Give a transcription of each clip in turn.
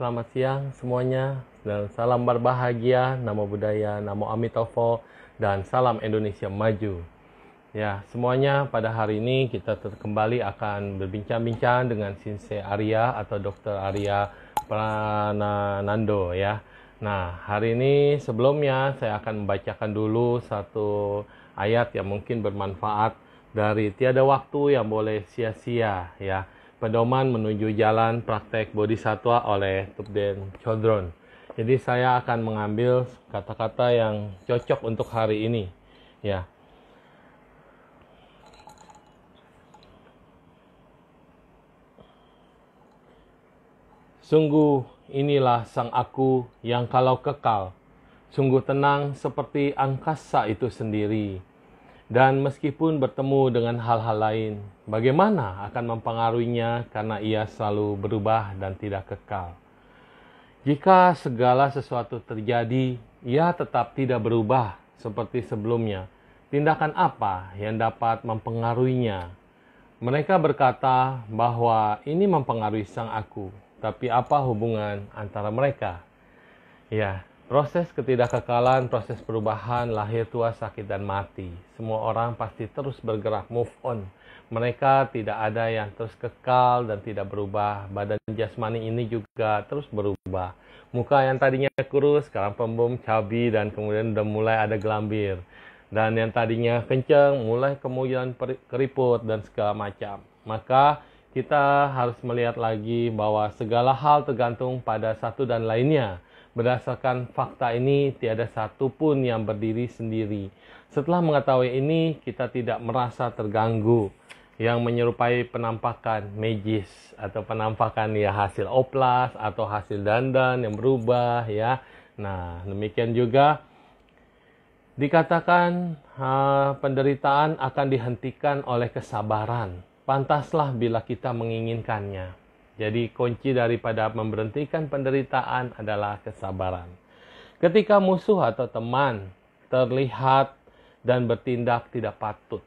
selamat siang semuanya, dan salam berbahagia, namo buddhaya, namo Amitofo, dan salam Indonesia maju. Ya, semuanya pada hari ini kita kembali akan berbincang-bincang dengan Sensei Arya atau Dr. Arya Prananando ya. Nah, hari ini sebelumnya saya akan membacakan dulu satu ayat yang mungkin bermanfaat dari Tiada Waktu Yang Boleh Sia-sia ya. Pedoman menuju jalan praktek bodhisattva oleh Tubden Chodron. Jadi saya akan mengambil kata-kata yang cocok untuk hari ini ya. Sungguh inilah sang aku yang kalau kekal, sungguh tenang seperti angkasa itu sendiri. Dan meskipun bertemu dengan hal-hal lain, bagaimana akan mempengaruhinya karena ia selalu berubah dan tidak kekal. Jika segala sesuatu terjadi, ia tetap tidak berubah seperti sebelumnya. Tindakan apa yang dapat mempengaruhinya? Mereka berkata bahwa ini mempengaruhi sang aku, tapi apa hubungan antara mereka? Ya, proses ketidakkekalan, proses perubahan, lahir, tua, sakit, dan mati. Semua orang pasti terus bergerak, move on. Mereka tidak ada yang terus kekal dan tidak berubah. Badan jasmani ini juga terus berubah. Muka yang tadinya kurus, sekarang pembum, cabi, dan kemudian udah mulai ada gelambir. Dan yang tadinya kencang, mulai kemudian keriput dan segala macam. Maka kita harus melihat lagi bahwa segala hal tergantung pada satu dan lainnya. Berdasarkan fakta ini, tiada satu pun yang berdiri sendiri. Setelah mengetahui ini, kita tidak merasa terganggu yang menyerupai penampakan magis atau penampakan ya hasil oplas atau hasil dandan yang berubah ya. Nah, demikian juga dikatakan penderitaan akan dihentikan oleh kesabaran. Pantaslah bila kita menginginkannya. Jadi kunci daripada memberhentikan penderitaan adalah kesabaran. Ketika musuh atau teman terlihat dan bertindak tidak patut.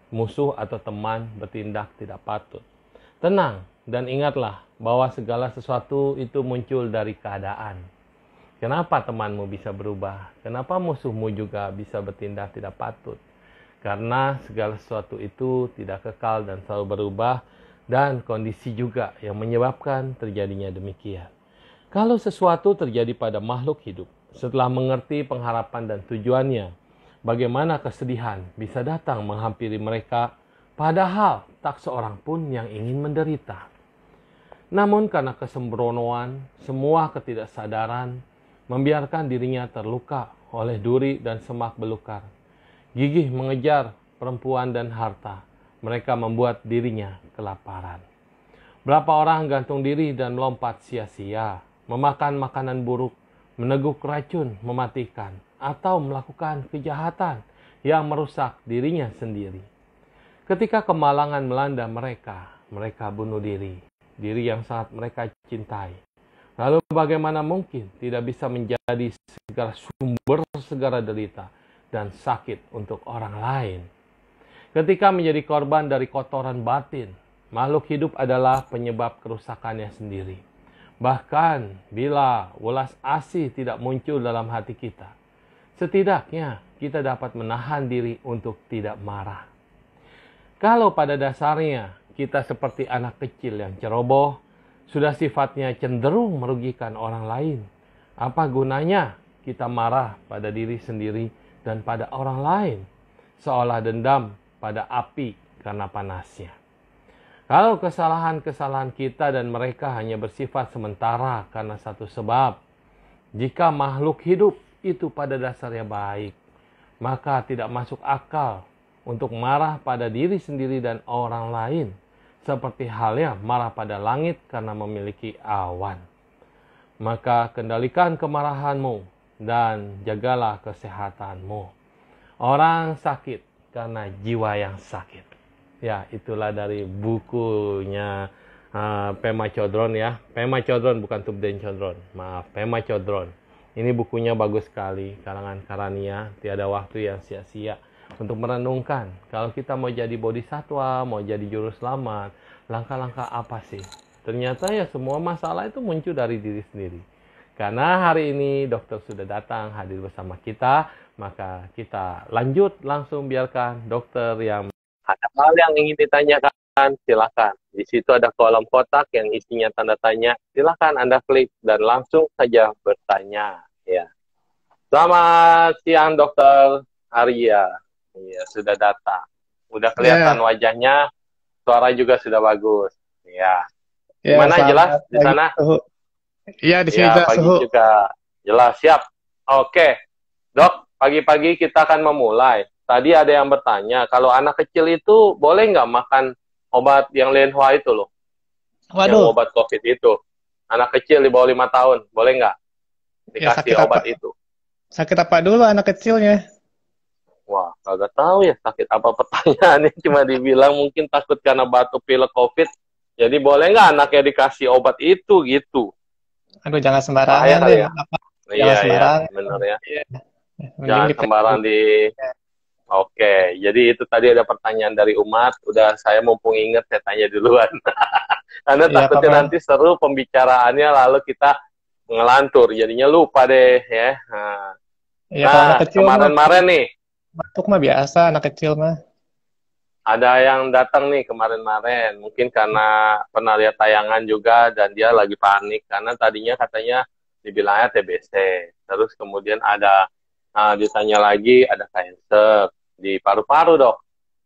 Musuh atau teman bertindak tidak patut. Tenang dan ingatlah bahwa segala sesuatu itu muncul dari keadaan. Kenapa temanmu bisa berubah? Kenapa musuhmu juga bisa bertindak tidak patut? Karena segala sesuatu itu tidak kekal dan selalu berubah. Dan kondisi juga yang menyebabkan terjadinya demikian. Kalau sesuatu terjadi pada makhluk hidup, setelah mengerti pengharapan dan tujuannya, bagaimana kesedihan bisa datang menghampiri mereka, padahal tak seorang pun yang ingin menderita. Namun karena kesembronoan, semua ketidaksadaran, membiarkan dirinya terluka oleh duri dan semak belukar. Gigih mengejar perempuan dan harta. Mereka membuat dirinya kelaparan. Berapa orang gantung diri dan melompat sia-sia, memakan makanan buruk, meneguk racun mematikan, atau melakukan kejahatan yang merusak dirinya sendiri. Ketika kemalangan melanda mereka, mereka bunuh diri yang sangat mereka cintai. Lalu bagaimana mungkin tidak bisa menjadi segala sumber segala derita dan sakit untuk orang lain? Ketika menjadi korban dari kotoran batin, makhluk hidup adalah penyebab kerusakannya sendiri. Bahkan bila welas asih tidak muncul dalam hati kita, setidaknya kita dapat menahan diri untuk tidak marah. Kalau pada dasarnya kita seperti anak kecil yang ceroboh, sudah sifatnya cenderung merugikan orang lain, apa gunanya kita marah pada diri sendiri dan pada orang lain, seolah dendam pada api karena panasnya. Kalau kesalahan-kesalahan kita dan mereka hanya bersifat sementara karena satu sebab, jika makhluk hidup itu pada dasarnya baik, maka tidak masuk akal untuk marah pada diri sendiri dan orang lain, seperti halnya marah pada langit karena memiliki awan. Maka kendalikan kemarahanmu dan jagalah kesehatanmu. Orang sakit karena jiwa yang sakit. Ya, itulah dari bukunya Pema Chodron ya. Pema Chodron bukan Tubden Chodron. Maaf, Pema Chodron. Ini bukunya bagus sekali, karangan Karania, Tiada Waktu Yang Sia-sia. Untuk merenungkan, kalau kita mau jadi bodhisattva, mau jadi juru selamat, langkah-langkah apa sih Ternyata ya semua masalah itu muncul dari diri sendiri. Karena hari ini dokter sudah datang hadir bersama kita, maka kita lanjut langsung biarkan dokter yang ada hal yang ingin ditanyakan, silakan. Di situ ada kolom kotak yang isinya tanda tanya, silakan Anda klik dan langsung saja bertanya. Ya. Selamat siang Dokter Arya. Ya, sudah datang. Udah kelihatan wajahnya, suara juga sudah bagus. Ya. Gimana jelas di sana? Iya, di sini ya, jelas pagi suhu. juga jelas, siap. Oke, Dok, pagi-pagi kita akan memulai. Tadi ada yang bertanya, kalau anak kecil itu boleh nggak makan obat yang Lenhua itu loh? Yang Waduh, obat COVID itu. Anak kecil di bawah 5 tahun, boleh nggak ya dikasih obat itu? sakit apa dulu anak kecilnya? Wah, kagak tahu ya sakit apa pertanyaannya. Cuma dibilang mungkin takut karena batuk pilek COVID. Jadi boleh nggak anaknya dikasih obat itu gitu? Aduh, jangan Bahaya sembarangan kali deh. ya? Jangan Iya, sembarangan. bener ya. Iya. Mending Jangan sembarang di... Oke, jadi itu tadi ada pertanyaan dari umat. Udah saya mumpung inget, saya tanya duluan. Karena takutnya nanti seru pembicaraannya, lalu kita ngelantur. Jadinya lupa deh ya. Nah, kemarin-kemarin nih. Batuk mah biasa, anak kecil mah. Ada yang datang nih kemarin-kemarin. Mungkin karena pernah lihat tayangan juga dan dia lagi panik. Karena tadinya katanya dibilangnya TBC. Terus kemudian ada ditanya lagi ada kanker di paru-paru dok.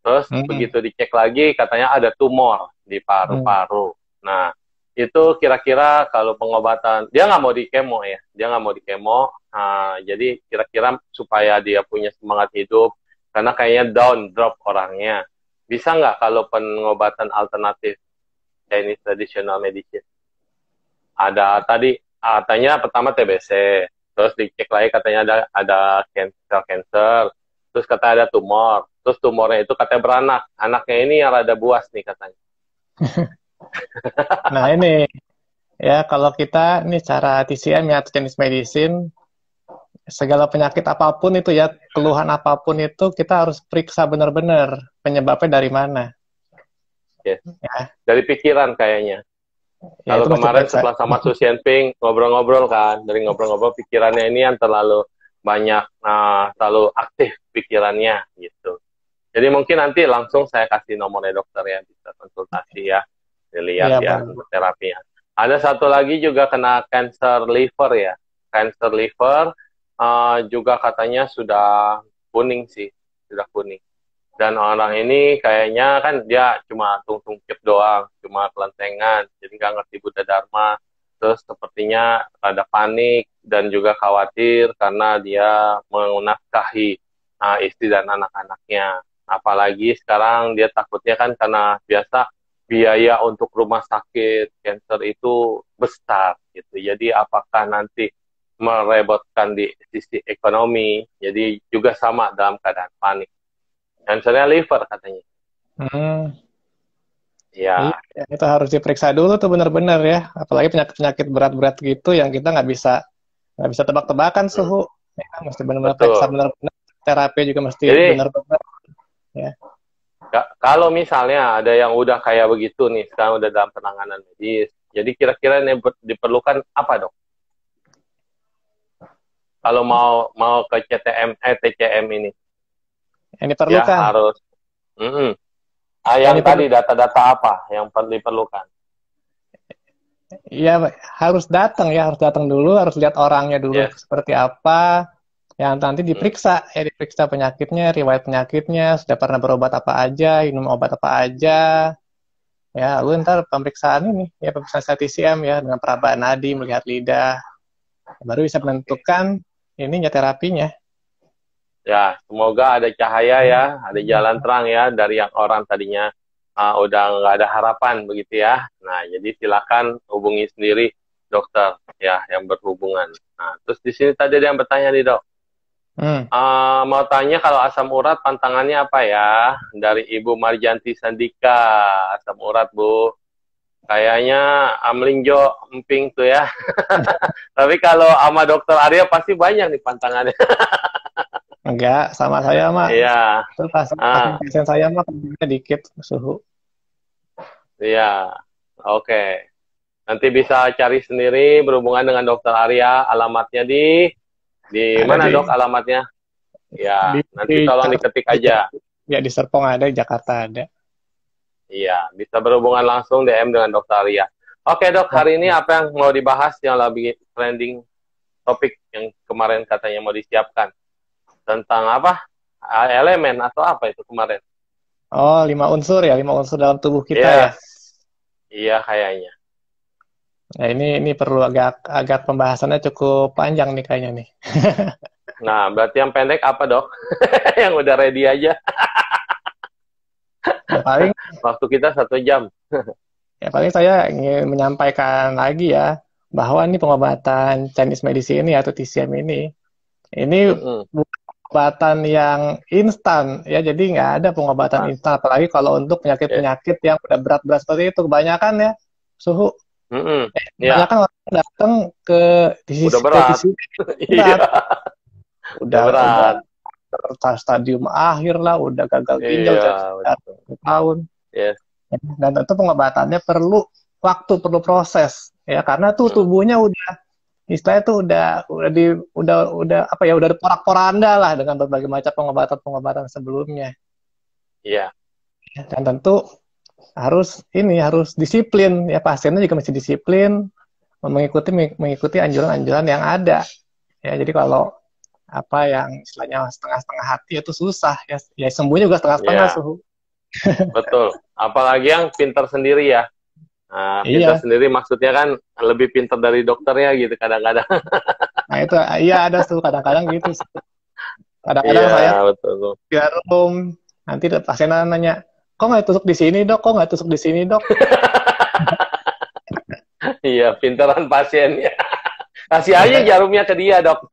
Terus begitu dicek lagi katanya ada tumor di paru-paru. Nah itu kira-kira kalau pengobatan dia nggak mau di kemo ya, dia nggak mau di kemo. Jadi kira-kira supaya dia punya semangat hidup karena kayaknya down drop orangnya. Bisa nggak kalau pengobatan alternatif Chinese traditional medicine? Ada tadi katanya pertama TBC. Terus dicek lagi katanya ada cancer, terus katanya ada tumor, terus tumornya itu katanya beranak, anaknya ini yang rada buas nih katanya. Nah ini, ya kalau kita nih cara TCM ya, Chinese Medicine, segala penyakit apapun itu ya, keluhan apapun itu kita harus periksa benar-benar penyebabnya dari mana. Yes. Ya. Dari pikiran kayaknya. Ya, kalau kemarin setelah sama Xi Jinping ngobrol-ngobrol kan, dari ngobrol-ngobrol pikirannya ini yang terlalu banyak, terlalu aktif pikirannya gitu. Jadi mungkin nanti langsung saya kasih nomornya dokter ya, bisa konsultasi ya, dilihat ya untuk terapinya. Ada satu lagi juga kena cancer liver ya, cancer liver juga katanya sudah kuning sih, sudah kuning. Dan orang ini kayaknya kan dia cuma tungtung-cip doang, cuma kelentengan, jadi nggak ngerti Buddha Dharma. Terus sepertinya ada panik dan juga khawatir karena dia menafkahi istri dan anak-anaknya. Apalagi sekarang dia takutnya kan karena biasa biaya untuk rumah sakit cancer itu besar gitu. Jadi apakah nanti merebotkan di sisi ekonomi, jadi juga sama dalam keadaan panik. Cancernya liver katanya. Ya. Itu harus diperiksa dulu tuh benar-benar ya. Apalagi penyakit-penyakit berat-berat gitu yang kita nggak bisa tebak-tebakan suhu. Ya, mesti benar-benar periksa benar-benar. Terapi juga mesti benar-benar. Ya. Kalau misalnya ada yang udah kayak begitu nih, sekarang udah dalam penanganan medis. Jadi kira-kira yang diperlukan apa dok? Kalau mau ke TCM ini? Yang diperlukan. Ya harus. Yang tadi data-data apa yang diperlukan? Iya, harus datang ya, harus datang dulu, harus lihat orangnya dulu seperti apa. Yang nanti diperiksa, diperiksa penyakitnya, riwayat penyakitnya, sudah pernah berobat apa aja, minum obat apa aja. Ya, lalu ntar pemeriksaan ini, ya pemeriksaan TCM ya, dengan peraba nadi, melihat lidah. Baru bisa menentukan ininya terapinya. Ya, semoga ada cahaya ya, ada jalan terang ya dari yang orang tadinya udah nggak ada harapan begitu ya. Nah, jadi silakan hubungi sendiri dokter ya yang berhubungan. Nah, terus di sini tadi ada yang bertanya nih dok. Mau tanya kalau asam urat pantangannya apa ya? Dari Ibu Marjanti Sandika, asam urat Bu. Kayaknya amlingjo emping tuh ya. Tapi kalau sama dokter Arya pasti banyak nih pantangannya. Enggak, sama saya mah. Iya. Itu pasien saya mah dikit suhu. Iya. Oke. Nanti bisa cari sendiri berhubungan dengan Dokter Arya. Alamatnya di Ada mana di dok alamatnya? Ya, nanti di tolong diketik aja. ya di Serpong ada, di Jakarta ada. Iya, bisa berhubungan langsung DM dengan Dokter Arya. Oke dok, hari ini apa yang mau dibahas yang lagi trending topik yang kemarin katanya mau disiapkan? Tentang apa? Elemen atau apa itu kemarin? Oh, 5 unsur ya, 5 unsur dalam tubuh kita ya. Yes, iya kayaknya. Nah, ini perlu agak pembahasannya cukup panjang nih kayaknya nih. Nah, berarti yang pendek apa dok? Yang udah ready aja. Ya paling Waktu kita 1 jam. ya paling saya ingin menyampaikan lagi ya bahwa ini pengobatan Chinese medicine ini atau TCM ini Mm-mm. bukan pengobatan yang instan ya, jadi nggak ada pengobatan Bukan. instan apalagi kalau untuk Yes. penyakit-penyakit yang udah berat-berat seperti itu kebanyakan ya suhu. Mm-mm. Ya, Kebanyakan orang datang ke udah ke berat. TCM Iya, berat, udah udah berat. stadium akhir lah, udah gagal ginjal Iya, betul. 1 tahun. Yes. Dan tentu pengobatannya perlu waktu, perlu proses ya, karena tuh Mm. tubuhnya udah istilahnya tuh udah apa ya, udah porak-poranda lah dengan berbagai macam pengobatan-pengobatan sebelumnya. Iya. Dan tentu harus disiplin ya, pasiennya juga mesti disiplin mengikuti anjuran-anjuran yang ada ya. Jadi kalau apa yang istilahnya setengah-setengah hati itu susah ya, ya sembuhnya juga setengah-setengah Iya, suhu. betul. Apalagi yang pintar sendiri ya. Nah, pintar Iya, sendiri maksudnya kan lebih pintar dari dokternya gitu kadang-kadang. nah itu iya ada tuh kadang-kadang gitu. Kadang-kadang Iya, saya betul. di room, nanti pasien nanya, kok nggak tusuk di sini dok, kok nggak tusuk di sini dok. Iya, pintaran pasiennya. Kasih aja jarumnya ke dia, dok.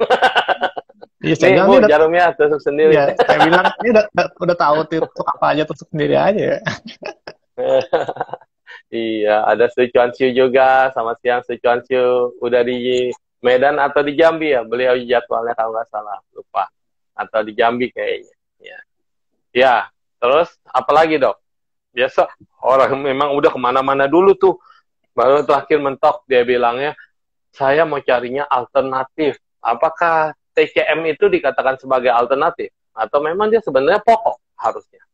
Iya, saya Nih, bilang ini Bu, udah, jarumnya tusuk sendiri. ya saya bilang ini udah tahu tusuk apa aja, tusuk sendiri aja ya. Iya, ada Sichuan Siu juga, sama siang Sichuan Siu. Udah di Medan atau di Jambi ya? Beliau jadwalnya kalau nggak salah, lupa. Atau di Jambi kayaknya. Ya, ya. Terus, apalagi dok? Biasa orang memang udah kemana-mana dulu tuh. Baru terakhir mentok, dia bilangnya, saya mau carinya alternatif. Apakah TCM itu dikatakan sebagai alternatif? Atau memang dia sebenarnya pokok harusnya?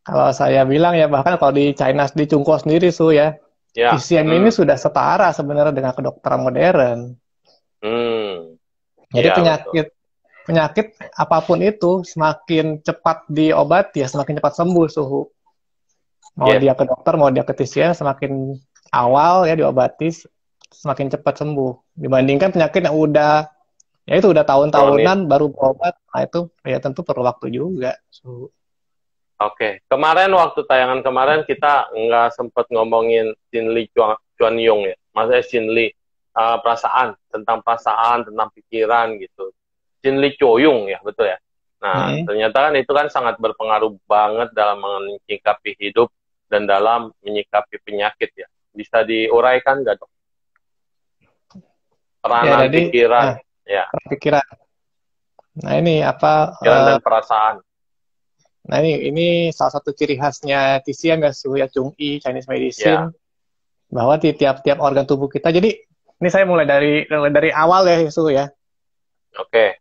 Kalau saya bilang ya, bahkan kalau di China, di Cungko sendiri su ya, Ya, TCM ini sudah setara sebenarnya dengan kedokteran modern. Jadi iya betul. penyakit apapun itu semakin cepat diobati ya semakin cepat sembuh suhu. Mau Yes, dia ke dokter, mau dia ke TCM, semakin awal ya diobati semakin cepat sembuh dibandingkan penyakit yang ya itu udah kronis. tahun-tahunan baru berobat. Nah itu ya tentu perlu waktu juga. Oke, kemarin waktu tayangan kemarin kita nggak sempat ngomongin Shin Lee Chuan Yong ya, maksudnya Shin Lee perasaan, tentang pikiran gitu. Shin Lee Choyong ya, betul ya. Nah, Hmm. ternyata kan itu kan sangat berpengaruh banget dalam menyikapi hidup dan dalam menyikapi penyakit ya. Bisa diuraikan nggak dok? Ya Peranan jadi pikiran, ya, pikiran. Nah ini apa? pikiran dan perasaan. Nah ini salah satu ciri khasnya TCM ya, Su ya, Chung-I Chinese Medicine, Ya, bahwa di tiap-tiap organ tubuh kita. Jadi ini saya mulai dari awal ya, Su ya. oke.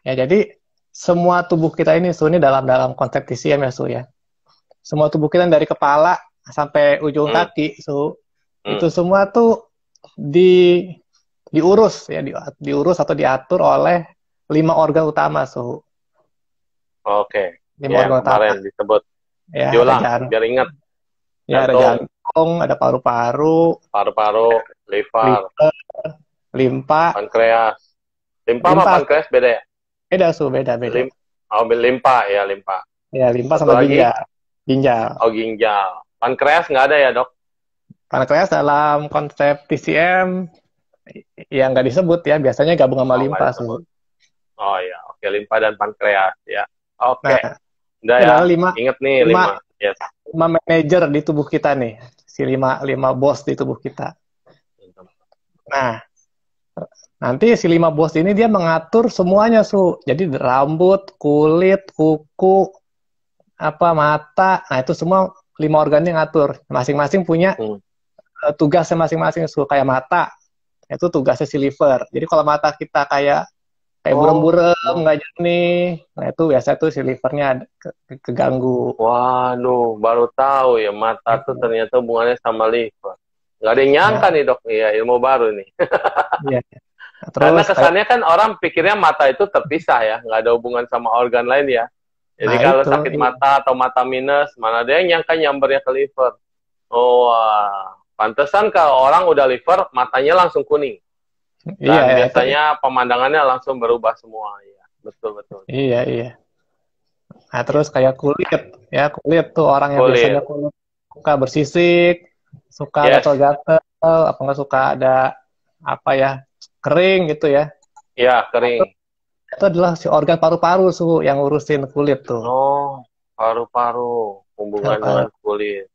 Ya jadi semua tubuh kita ini, Su, ini dalam konsep TCM ya, Su ya. Semua tubuh kita dari kepala sampai ujung Hmm, kaki, Su, hmm, itu semua tuh di diurus ya, diurus atau diatur oleh 5 organ utama, Su. oke. Lima Ya, yang organ utama. kemarin disebut. Ya, ada Diulang, biar ingat. Jantung, jantung, ada paru-paru, paru-paru, liver, liver, limpa, pankreas. Limpa sama limpa, pankreas beda ya? beda Su, beda. Lim oh, limpa ya, limpa. Ya, limpa Satu sama lagi, ginjal. Ginjal. oh ginjal. Pankreas nggak ada ya dok? Pankreas dalam konsep TCM yang nggak disebut ya, biasanya gabung sama Oh nggak limpa disebut. Su. Oh ya, oke, limpa dan pankreas ya. Oke, Nah, udah ini ya. adalah lima, Ingat nih lima, 5. Yes. lima manajer di tubuh kita nih. Si lima bos di tubuh kita. Nah, nanti si 5 bos ini dia mengatur semuanya, Su. Jadi rambut, kulit, kuku, apa mata, nah itu semua 5 organ yang ngatur. Masing-masing punya Hmm. tugasnya masing-masing suhu. Kayak mata, itu tugasnya si liver. Jadi kalau mata kita kayak burem-burem, nggak jernih, nah itu biasa tuh si livernya keganggu. Waduh, baru tahu ya mata tuh ternyata hubungannya sama liver. Nggak ada yang nyangka nih dok, iya ilmu baru nih. Iya. Nah, Karena terus kesannya kan orang pikirnya mata itu terpisah ya, nggak ada hubungan sama organ lain ya. Jadi kalau itu, sakit mata atau mata minus, mana ada yang nyangka nyambernya ke liver. Oh, wah. Pantesan kalau orang udah liver, matanya langsung kuning. iya, Dan iya, biasanya pemandangannya langsung berubah semua. Ya, betul-betul. iya, iya. Nah, terus kayak kulit tuh orang yang biasanya Kulit. kulit suka bersisik, suka Yes. gatal-gatal, apa nggak suka ada apa ya, kering gitu ya. Ya, kering. Itu adalah si organ paru-paru yang ngurusin kulit tuh. Oh, paru-paru. Hubungan dengan Paru-paru. kulit.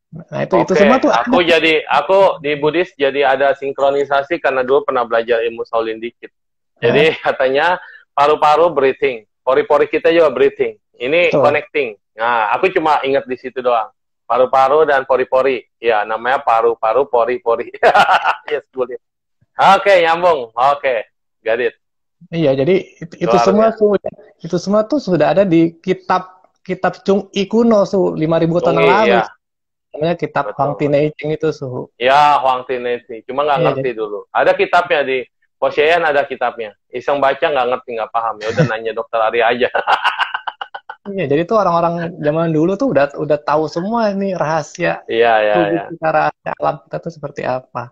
Nah, itu Oke, semua tuh ada. aku di Buddhis jadi ada sinkronisasi karena dulu pernah belajar ilmu Shaolin dikit. Jadi katanya paru-paru breathing, pori-pori kita juga breathing. Ini Betul. connecting. Nah, aku cuma ingat di situ doang. Paru-paru dan pori-pori. Ya, namanya paru-paru, pori-pori. Yes, kulit. Oke, nyambung. Oke, got it. Iya, jadi itu semua tuh sudah ada di kitab Chung I kuno 5.000 tahun yang lalu. Ya, Namanya kitab Huang betul. Tinei-Ching itu Ya, Huang Tinesi. Cuma nggak Iya, ngerti dulu. Ada kitabnya di Posyean, ada kitabnya. Iseng baca nggak ngerti, nggak paham. Ya udah nanya dokter Ari aja. Iya, jadi tuh orang-orang zaman dulu tuh udah tahu semua nih rahasia Iya, iya, tubuh iya. kita, rahasia alam kita tuh seperti apa.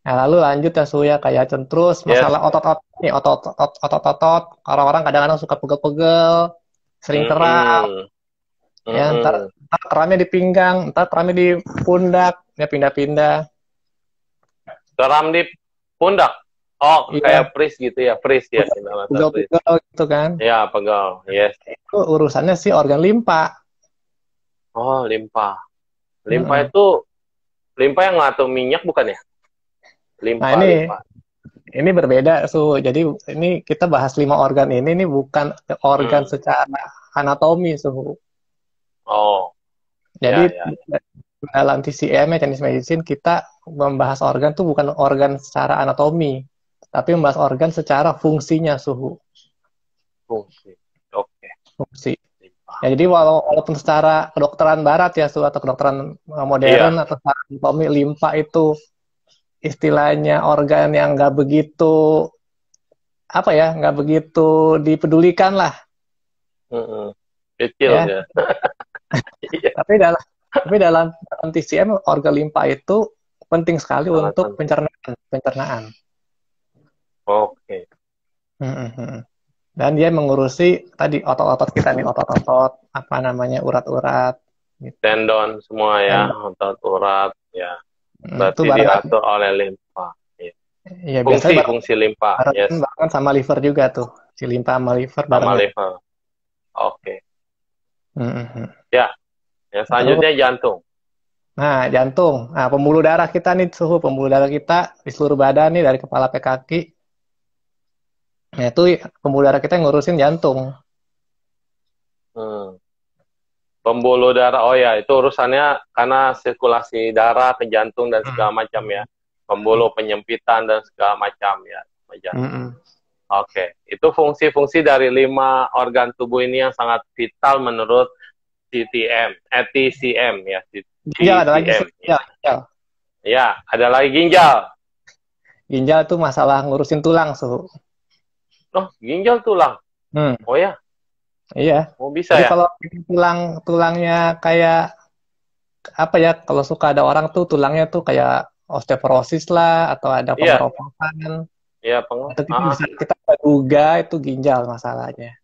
Nah, lalu lanjut ya Suya kayak terus Yes. masalah otot-otot. Orang-orang kadang-kadang suka pegel-pegel, sering kram, ya ntar keramnya di pinggang, ntar keramnya di pundak, ya pindah-pindah. Keram di pundak. Oh, Iya, kayak pris gitu ya, pris ya. pegel-pegel gitu kan. Ya, pegal. Yes. Itu urusannya sih organ limpa. Oh, limpa. Limpa Mm-mm. itu limpa yang ngatur minyak bukan ya? Nah, Limpa, limpa. ini berbeda, Jadi ini kita bahas 5 organ ini bukan organ secara anatomi, Oh, Jadi ya, ya. dalam TCM, Chinese Medicine, kita membahas organ tuh bukan organ secara anatomi, tapi membahas organ secara fungsinya, Fungsi. Oke. fungsi. Limpa. Ya, jadi walaupun secara kedokteran barat ya, atau kedokteran modern atau secara anatomi, limpa itu istilahnya organ yang nggak begitu nggak begitu dipedulikan lah. Kecil Ya. ya. Tapi dalam TCM organ limpa itu penting sekali Sangat untuk penting. pencernaan. Oke. Dan dia mengurusi tadi otot-otot kita nih, otot-otot urat-urat gitu. Tendon semua ya, otot urat ya. Berarti Itu barengan, diatur oleh limpa. Ya. ya biasanya Fungsi limpa. Yes. barengan sama liver juga tuh. Si limpa sama liver Sama barengan. liver. Oke. Mm-hmm. Ya. Yang selanjutnya jantung. Nah, jantung. Nah, pembuluh darah kita nih, pembuluh darah kita di seluruh badan nih, dari kepala sampai kaki. Nah, itu pembuluh darah kita yang ngurusin jantung. Pembuluh darah, oh ya, itu urusannya karena sirkulasi darah ke jantung dan segala macam ya. Pembuluh, penyempitan dan segala macam ya. Oke, itu fungsi-fungsi dari 5 organ tubuh ini yang sangat vital menurut TCM ya. Ginjal ada lagi, ginjal. Ya, ada lagi ginjal. Ginjal tuh masalah ngurusin tulang, Oh, ginjal tulang. Oh ya? Iya. Oh, bisa. Jadi ya? kalau tulangnya kayak apa ya? Kalau suka ada orang tuh tulangnya tuh kayak osteoporosis lah, atau ada pengeroposan. Iya, kita duga itu ginjal masalahnya.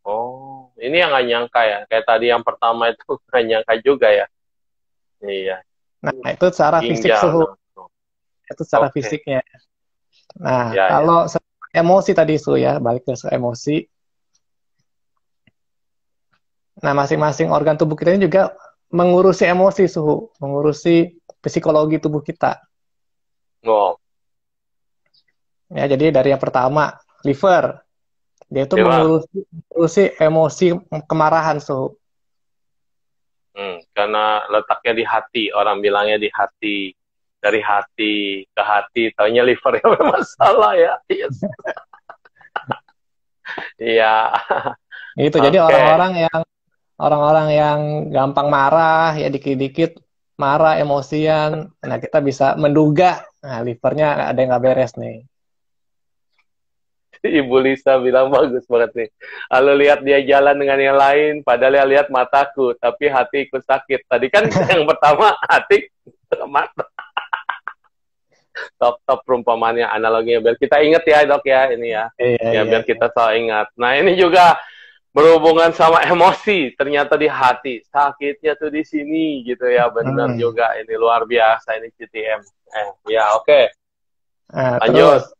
Oh, ini yang nggak nyangka ya. Kayak tadi yang pertama itu nggak nyangka juga ya. Iya. Nah, itu secara fisik Itu secara fisiknya. Nah, kalau emosi tadi ya, balik ke emosi. Nah, masing-masing organ tubuh kita ini juga mengurusi emosi, mengurusi psikologi tubuh kita. Oh. Ya, jadi dari yang pertama, liver. Dia itu mengurusi emosi kemarahan, karena letaknya di hati, orang bilangnya di hati. dari hati ke hati, taunya livernya bermasalah ya. Yes. Iya. Itu jadi orang-orang yang gampang marah ya, dikit-dikit marah, emosian. Nah, kita bisa menduga, nah, livernya ada yang nggak beres nih. Ibu Lisa bilang bagus banget nih. Lalu lihat dia jalan dengan yang lain, padahal lihat mataku, tapi hati ikut sakit. Tadi kan yang pertama hati mata. Top perumpamannya, analoginya biar kita ingat ya dok ya ini ya. Ya biar kita selalu ingat. Nah ini juga berhubungan sama emosi. Ternyata di hati sakitnya tuh di sini gitu ya. Benar juga ini luar biasa ini CTM. Ya oke. Lanjut. Terus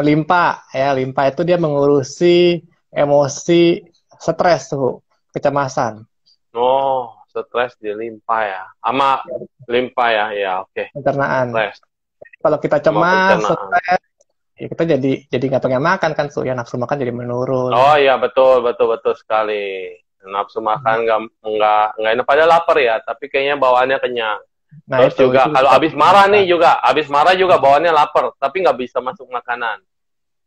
limpa ya, limpa itu dia mengurusi emosi, stres tuh, kecemasan. Oh, stres di limpa ya, sama limpa ya, ya oke. Pencernaan. Stres. Kalau kita cemas, stres, ya kita jadi nggak pengen makan kan tuh, ya nafsu makan jadi menurun. Oh iya betul sekali. Nafsu makan nggak enak, padahal lapar ya, tapi kayaknya bawaannya kenyang. Nah, terus juga kalau habis marah nih juga, habis marah juga bawaannya lapar, tapi nggak bisa masuk makanan.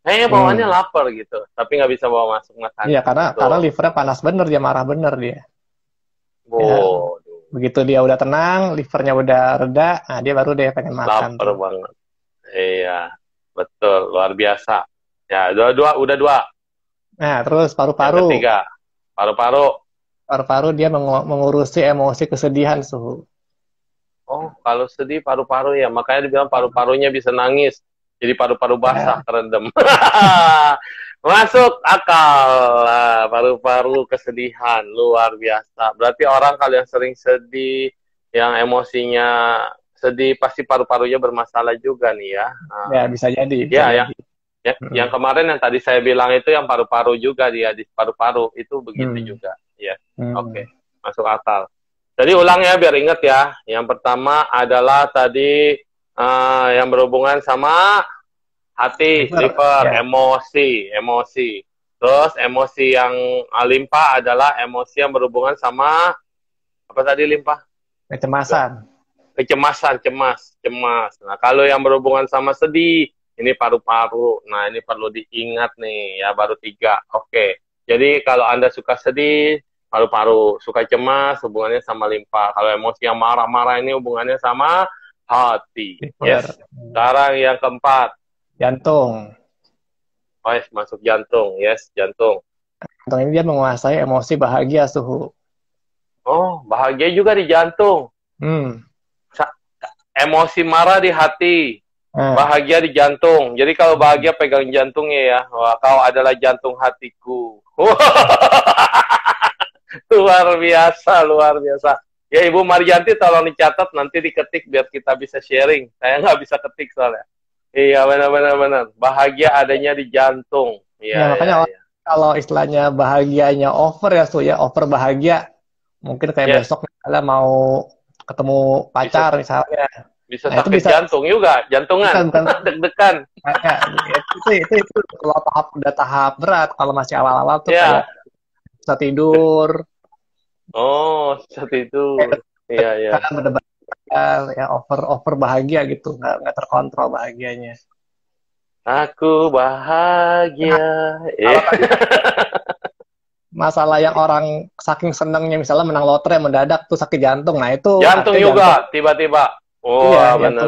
Kayaknya bawaannya lapar gitu, tapi nggak bisa bawa masuk makanan. Iya, karena livernya panas bener, dia marah bener dia. Oh. Ya, begitu dia udah tenang, livernya udah reda, nah dia baru deh pengen makan. Lapar banget. Iya, betul, luar biasa. Ya, udah dua. Nah, terus paru-paru. Yang ketiga, paru-paru. Paru-paru dia mengurusi emosi kesedihan, suhu. Oh, kalau sedih paru-paru ya, makanya dibilang paru-parunya bisa nangis. Jadi paru-paru basah, kerendam. Masuk akal. Paru-paru kesedihan, luar biasa. Berarti orang kalau yang sering sedih, yang emosinya sedih, pasti paru-parunya bermasalah juga nih ya. Ya, bisa jadi. Ya. Yang kemarin yang tadi saya bilang itu yang paru-paru juga dia, di paru-paru, itu begitu juga. Ya, oke. Masuk akal. Jadi ulang ya biar ingat ya. Yang pertama adalah tadi yang berhubungan sama hati, liver, emosi. Terus emosi yang limpa adalah emosi yang berhubungan sama apa tadi limpa? Kecemasan. Cemas. Nah kalau yang berhubungan sama sedih, ini paru-paru. Nah ini perlu diingat nih ya, baru 3. Oke. Jadi kalau Anda suka sedih, paru-paru, suka cemas, hubungannya sama limpa. Kalau emosi yang marah-marah ini hubungannya sama hati. Yes. Sekarang yang keempat. Jantung. Oh, yes, masuk jantung. Yes, jantung. Jantung ini dia menguasai emosi bahagia, suhu. Oh, bahagia juga di jantung. Emosi marah di hati. Bahagia di jantung. Jadi kalau bahagia pegang jantungnya ya. Wah, kau adalah jantung hatiku. Luar biasa. Ya Ibu Marjanti tolong dicatat, nanti diketik biar kita bisa sharing. Saya nggak bisa ketik soalnya. Iya benar. Bahagia adanya di jantung. Ya, makanya kalau istilahnya bahagianya over ya, ya over bahagia. Mungkin kayak besok misalnya mau ketemu pacar misalnya. Bisa sakit jantung juga, jantungan. Bukan. Deg-degan. Itu kalau udah tahap berat. Kalau masih awal-awal tuh kayak bisa tidur. Oh, bisa tidur. Iya. Ya over bahagia gitu, nggak terkontrol bahagianya. Aku bahagia. Masalah yang orang saking senengnya misalnya menang lotre mendadak tuh sakit jantung, nah itu jantung juga tiba-tiba. Oh iya, benar.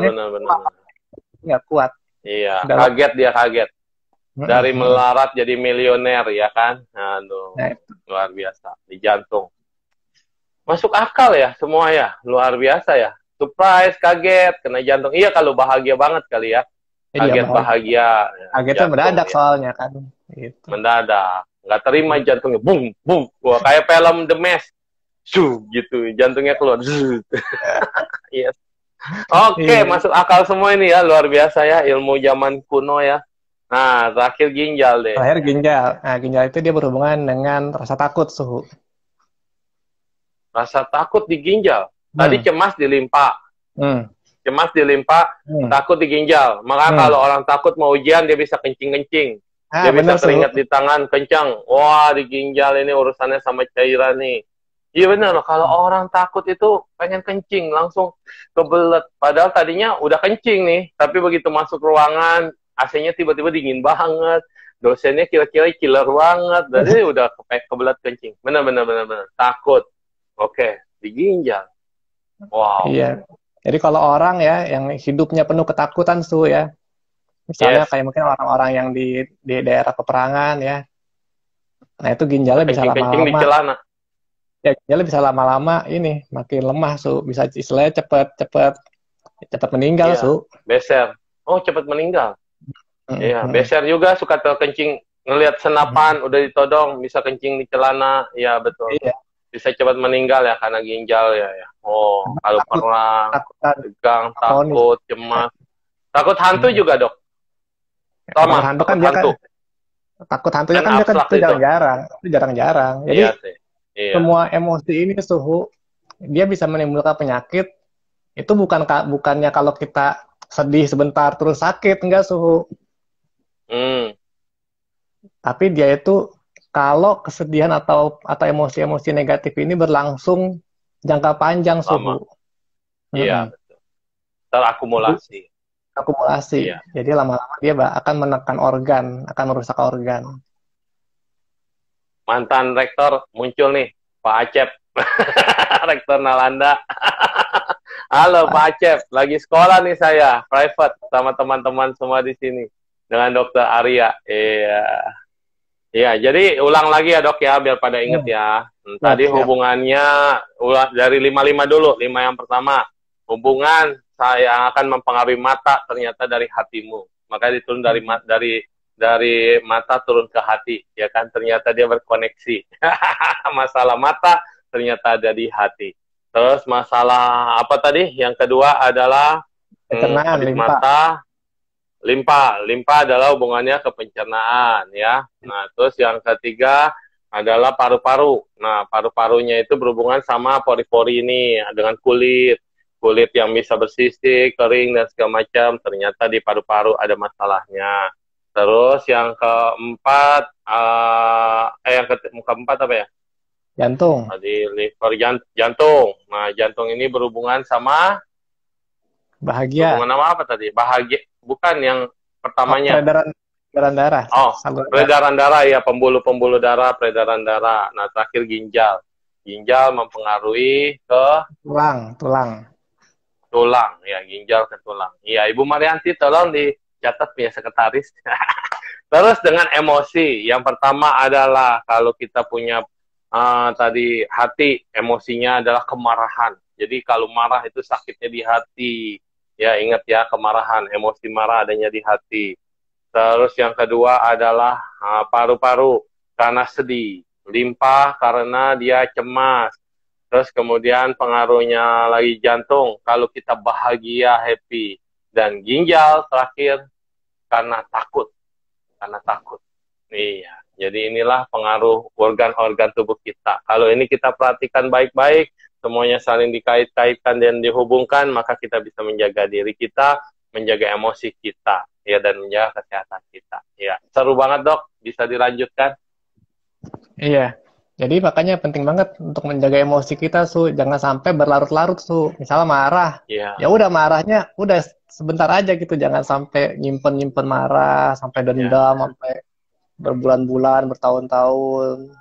Nggak kuat. Iya, kaget. Dari melarat jadi milioner ya kan? Aduh, luar biasa di jantung. Masuk akal ya semua ya, luar biasa ya. Surprise, kaget, kena jantung. Iya kalau bahagia banget kali ya. Kaget bahagia. Kagetnya mendadak soalnya kan. Gitu. Mendadak. Nggak terima jantungnya. Bung. Wah, kayak film The Mask. Gitu. Jantungnya keluar. Yes. Oke, masuk akal semua ini ya. Luar biasa ya. Ilmu zaman kuno ya. Nah, terakhir ginjal deh. Terakhir ginjal. Nah, ginjal itu dia berhubungan dengan rasa takut, suhu. Rasa takut di ginjal. Tadi cemas di limpa. Cemas di limpa, takut di ginjal. Maka kalau orang takut mau ujian, dia bisa kencing-kencing. Dia bisa keringat di tangan, kencang. Wah, di ginjal ini urusannya sama cairan nih. Iya benar, kalau orang takut itu pengen kencing langsung kebelet. Padahal tadinya udah kencing nih, tapi begitu masuk ruangan AC-nya tiba-tiba dingin banget. Dosennya kira-kira killer banget, jadi udah kebelet kencing. Benar benar benar benar. Takut. Oke, diginjal. Wow. Iya. Jadi kalau orang ya yang hidupnya penuh ketakutan tuh ya, misalnya Yes. kayak mungkin orang-orang yang di daerah peperangan ya, nah itu ginjalnya bisa Kencing-kencing di lama-lama. celana. Ya, ginjalnya bisa lama-lama ini makin lemah su, bisa istilahnya cepet meninggal Iya, su. beser. Oh, cepat meninggal. Mm, Iya, mm, beser juga suka terkencing ngelihat mm. senapan udah ditodong bisa kencing di celana. Iya, betul. Iya. Bisa cepat meninggal ya karena ginjal ya. Oh, Karena kalau takut perang, takutan tegang, kronis. takut, cemas. Takut hantu Mm. juga, Dok. Kalau Sama, hantu kan takut dia kan hantu. takut hantunya Kan kan dia kan abstrak itu itu. jarang-jarang, itu jarang-jarang. Jadi Iya sih. Iya. semua emosi ini suhu dia bisa menimbulkan penyakit. Itu bukannya kalau kita sedih sebentar terus sakit, enggak suhu. Hmm, Tapi dia itu kalau kesedihan atau emosi-emosi negatif ini berlangsung jangka panjang lama. suhu. Iya, Mm-mm. betul. Jadi Terakumulasi. akumulasi. Iya. Jadi lama-lama dia akan menekan organ, akan merusak organ. Mantan rektor muncul nih, Pak Acep. Rektor Nalanda. Halo Pak Acep, lagi sekolah nih saya, private sama teman-teman semua di sini dengan Dokter Arya. Iya. Iya, jadi ulang lagi ya Dok ya, biar pada inget ya. Siap, Tadi siap. hubungannya ulah dari 55 dulu, 5 yang pertama. Hubungan saya akan mempengaruhi mata ternyata dari hatimu. Maka diturun dari mata turun ke hati, ya kan? Ternyata dia berkoneksi. Masalah mata ternyata ada di hati. Terus masalah apa tadi? Yang kedua adalah Pencernaan, habis limpa. mata limpa adalah hubungannya ke pencernaan ya. Nah, terus yang ketiga adalah paru-paru. Nah, paru-parunya itu berhubungan sama pori-pori ini dengan kulit. Kulit yang bisa bersisik, kering dan segala macam, ternyata di paru-paru ada masalahnya. Terus yang keempat keempat apa ya? Jantung, Tadi liver jantung. Nah, jantung ini berhubungan sama bahagia. apa tadi? Bahagia, bukan yang Oh, pertamanya. peredaran darah, Oh, saluran darah. peredaran darah ya, pembuluh-pembuluh darah, peredaran darah. Nah, terakhir ginjal. Ginjal mempengaruhi ke Tulang. tulang, ya, ginjal ke tulang. Iya, Ibu Marianti tolong dicatat ya sekretaris. Terus dengan emosi, yang pertama adalah kalau kita punya tadi hati, emosinya adalah kemarahan. Jadi kalau marah itu sakitnya di hati. Ya, ingat ya, kemarahan, emosi marah adanya di hati. Terus yang kedua adalah paru-paru karena sedih, limpa karena dia cemas. Terus kemudian pengaruhnya lagi jantung kalau kita bahagia, happy. Dan ginjal terakhir karena takut. Karena takut. Iya, jadi inilah pengaruh organ-organ tubuh kita. Kalau ini kita perhatikan baik-baik, semuanya saling dikait-kaitkan dan dihubungkan, maka kita bisa menjaga diri kita, menjaga emosi kita, ya, dan menjaga kesehatan kita. Ya, seru banget Dok, bisa dilanjutkan. Iya. Jadi makanya penting banget untuk menjaga emosi kita, Su. Jangan sampai berlarut-larut, Su. Misalnya marah, Ya, ya udah marahnya, udah sebentar aja gitu. Jangan sampai nyimpen-nyimpen marah, sampai dendam, sampai berbulan-bulan, bertahun-tahun,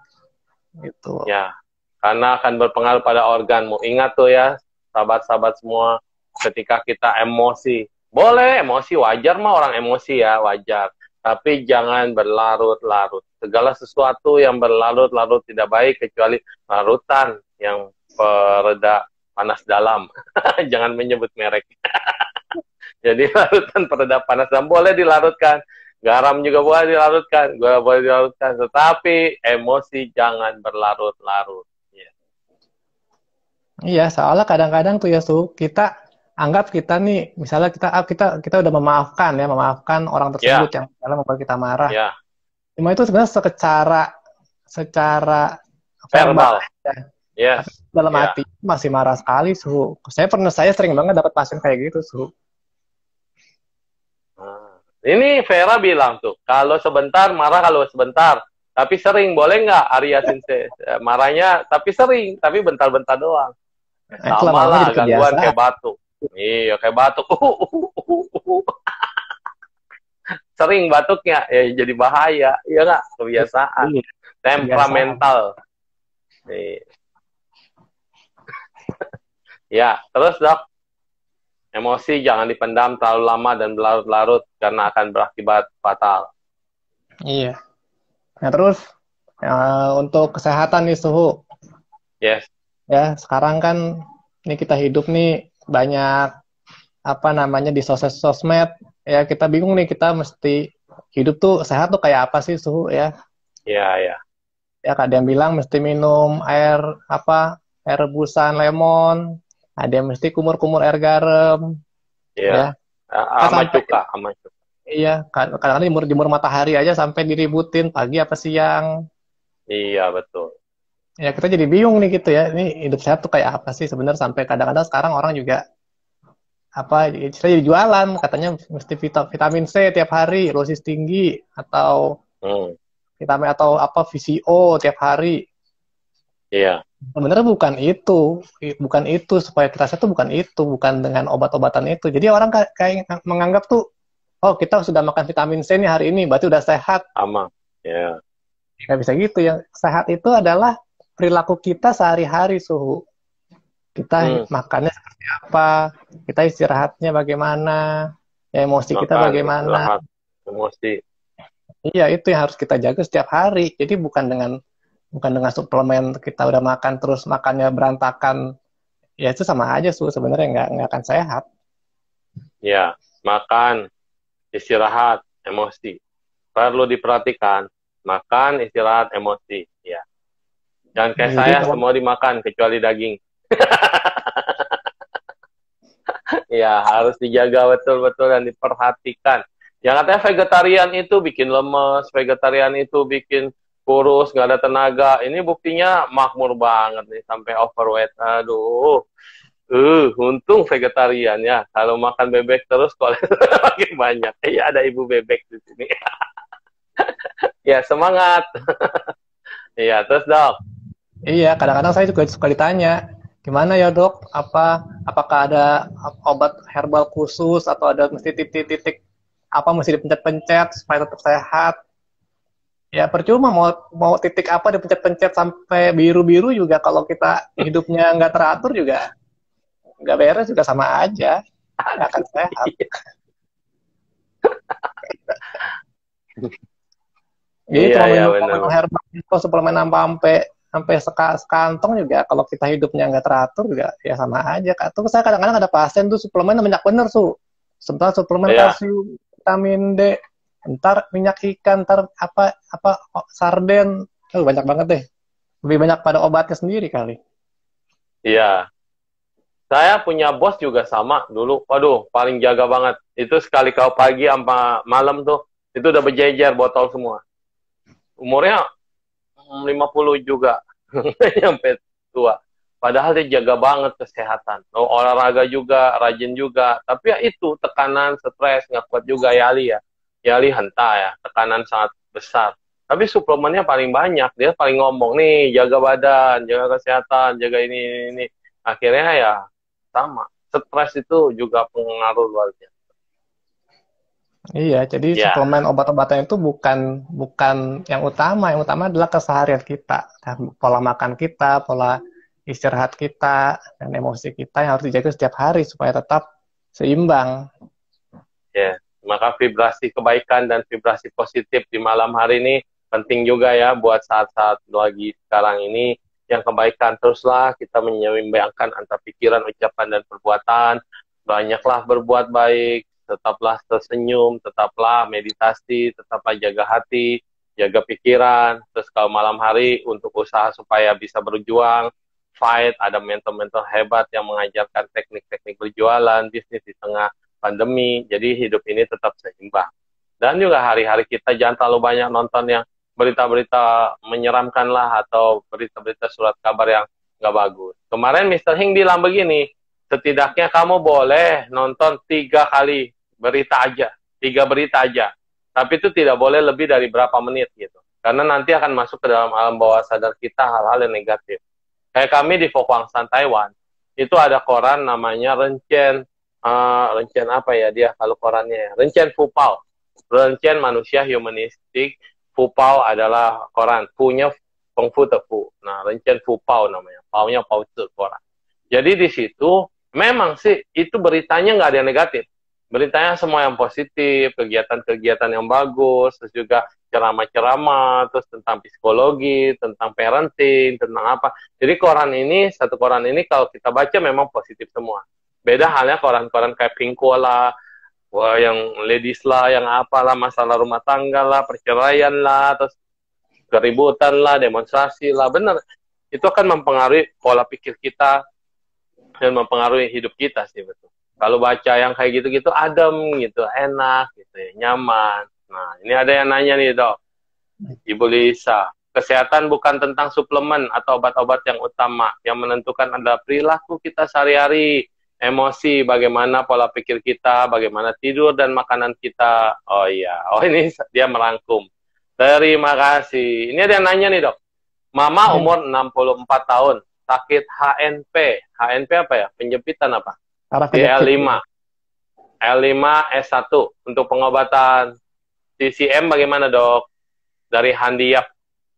gitu. ya, karena akan berpengaruh pada organmu. Ingat tuh ya, sahabat-sahabat semua, ketika kita emosi, boleh emosi, wajar mah orang emosi ya, wajar. Tapi jangan berlarut-larut. Segala sesuatu yang berlarut-larut tidak baik, kecuali larutan yang pereda panas dalam. Jangan menyebut merek. Jadi larutan pereda panas dalam boleh dilarutkan. Garam juga boleh dilarutkan, gula boleh dilarutkan. Tetapi emosi jangan berlarut-larut. Iya, soalnya kadang-kadang tuh ya, Su, kita anggap kita nih, misalnya kita udah memaafkan orang tersebut yang misalnya membuat kita marah. Ya. Cuma itu sebenarnya secara Verbal. ya. Yes. Dalam hati masih marah sekali, Su. Saya sering banget dapat pasien kayak gitu, Su. Ini Vera bilang tuh, kalau sebentar marah, kalau sebentar Tapi sering, boleh nggak Arya Sensei? Marahnya, tapi sering, tapi bentar-bentar doang. Sama lah, gangguan kayak batuk. Iya, kayak batuk. Sering batuknya, ya jadi bahaya. Iya nggak? Kebiasaan. Temperamental. Ya, terus dok. Emosi jangan dipendam terlalu lama dan berlarut-larut karena akan berakibat fatal. Iya. Nah terus untuk kesehatan nih Suhu. Yes. Ya sekarang kan ini kita hidup nih banyak apa namanya di sosmed ya kita bingung nih kita mesti hidup tuh sehat tuh kayak apa sih Suhu ya? Iya ya. Ya ada yang bilang mesti minum air rebusan lemon, ada yang mesti kumur-kumur air garam. Iya. Ya. Sama cuka. Iya, kadang-kadang jemur matahari aja sampai diributin pagi apa siang. Iya, betul. Ya, kita jadi bingung nih gitu ya. Ini hidup sehat tuh kayak apa sih sebenarnya sampai kadang-kadang sekarang orang juga jadi jualan katanya mesti vitamin C tiap hari, dosis tinggi atau vitamin atau VCO tiap hari. Iya. Sebenarnya bukan itu supaya kita sehat tuh bukan dengan obat-obatan itu. Jadi orang kayak menganggap tuh oh, kita sudah makan vitamin C nih hari ini, berarti udah sehat. Aman, ya. Nggak bisa gitu. Yang sehat itu adalah perilaku kita sehari-hari, Suhu. Kita makannya seperti apa, kita istirahatnya bagaimana, ya emosi kita bagaimana. Emosi. Iya, itu yang harus kita jaga setiap hari. Jadi bukan dengan suplemen kita udah makan terus makannya berantakan. Ya itu sama aja, Suhu. Sebenarnya nggak akan sehat. Ya, makan. Istirahat, emosi. Perlu diperhatikan. Makan, istirahat, emosi. Ya. Jangan kayak saya, semua dimakan, kecuali daging. Ya, harus dijaga betul-betul dan diperhatikan. Yang katanya vegetarian itu bikin lemes, vegetarian itu bikin kurus, nggak ada tenaga. Ini buktinya makmur banget nih, sampai overweight. Aduh. Untung vegetarian ya. Kalau makan bebek terus kolesterol makin banyak. Iya, ada ibu bebek di sini. Ya, semangat. Iya, terus dok. Iya, kadang-kadang saya juga suka ditanya, gimana ya dok? Apakah ada obat herbal khusus atau ada mesti titik-titik mesti dipencet-pencet supaya tetap sehat? Ya percuma mau titik apa dipencet-pencet sampai biru-biru juga kalau kita hidupnya nggak teratur juga nggak beres juga sama aja, nggak akan sehat. Jadi cuma minum herbal atau suplemen sampai sekantong juga kalau kita hidupnya nggak teratur juga ya sama aja. Tuh saya kadang-kadang ada pasien tuh suplemen banyak bener sebentar suplemen kalsium, vitamin D, ntar minyak ikan, ntar sarden, banyak banget deh. Lebih banyak pada obatnya sendiri kali. Iya. Saya punya bos juga sama dulu. Waduh, paling jaga banget. Itu sekali kau pagi sampai malam tuh, itu udah berjejer botol semua. Umurnya 50 juga. Sampai tua. Padahal dia jaga banget kesehatan. Olahraga juga, rajin juga. Tapi ya itu, tekanan, stres, nggak kuat juga Yali ya. Yali henta ya, tekanan sangat besar. Tapi suplemennya paling banyak. Dia paling ngomong, nih, jaga badan, jaga kesehatan, jaga ini. Akhirnya ya, sama. Stres itu juga pengaruh luar biasa. Iya, jadi suplemen obat-obatan itu bukan yang utama. Yang utama adalah keseharian kita, pola makan kita, pola istirahat kita, dan emosi kita yang harus dijaga setiap hari supaya tetap seimbang. Ya, maka vibrasi kebaikan dan vibrasi positif di malam hari ini penting juga ya buat saat-saat lagi sekarang ini. Yang kebaikan teruslah kita menyeimbangkan antara pikiran, ucapan, dan perbuatan. Banyaklah berbuat baik, tetaplah tersenyum, tetaplah meditasi, tetaplah jaga hati, jaga pikiran. Terus kalau malam hari untuk usaha supaya bisa berjuang, fight, ada mentor-mentor hebat yang mengajarkan teknik-teknik berjualan, bisnis di tengah pandemi. Jadi hidup ini tetap seimbang. Dan juga hari-hari kita jangan terlalu banyak nonton yang berita-berita menyeramkan lah atau berita-berita surat kabar yang nggak bagus. Kemarin Mr. Hing bilang begini, setidaknya kamu boleh nonton 3 kali berita aja, 3 berita aja. Tapi itu tidak boleh lebih dari berapa menit gitu. Karena nanti akan masuk ke dalam alam bawah sadar kita hal-hal yang negatif. Kayak kami di Fokwangsan Taiwan, itu ada koran namanya Rencen, Rencen apa ya dia kalau korannya? Rencen Fupao. Rencen manusia humanistik, Fupao adalah koran. Punya Pengfu Tefu. Nah, Rencen Fupao namanya. Pau-nya Pau Tzu, koran. Jadi di situ, memang sih itu beritanya nggak ada yang negatif. Beritanya semua yang positif, kegiatan-kegiatan yang bagus, terus juga ceramah-ceramah, terus tentang psikologi, tentang parenting, tentang apa. Jadi koran ini, satu koran ini kalau kita baca memang positif semua. Beda halnya koran-koran kayak Pinkko lah, wah yang ladies lah, yang apalah, masalah rumah tangga lah, perceraian lah, terus keributan lah, demonstrasi lah, benar. Itu akan mempengaruhi pola pikir kita dan mempengaruhi hidup kita sih, betul. Kalau baca yang kayak gitu-gitu adem gitu, enak gitu ya, nyaman. Nah, ini ada yang nanya nih, Dok. Ibu Lisa, kesehatan bukan tentang suplemen atau obat-obat yang utama. Yang menentukan adalah perilaku kita sehari-hari, emosi, bagaimana pola pikir kita, bagaimana tidur dan makanan kita. Oh iya, oh ini dia merangkum. Terima kasih. Ini ada yang nanya nih, Dok. Mama umur 64 tahun, sakit HNP. HNP apa ya? Penjepitan apa? L5. L5 S1 untuk pengobatan TCM bagaimana, Dok? Dari Handiap.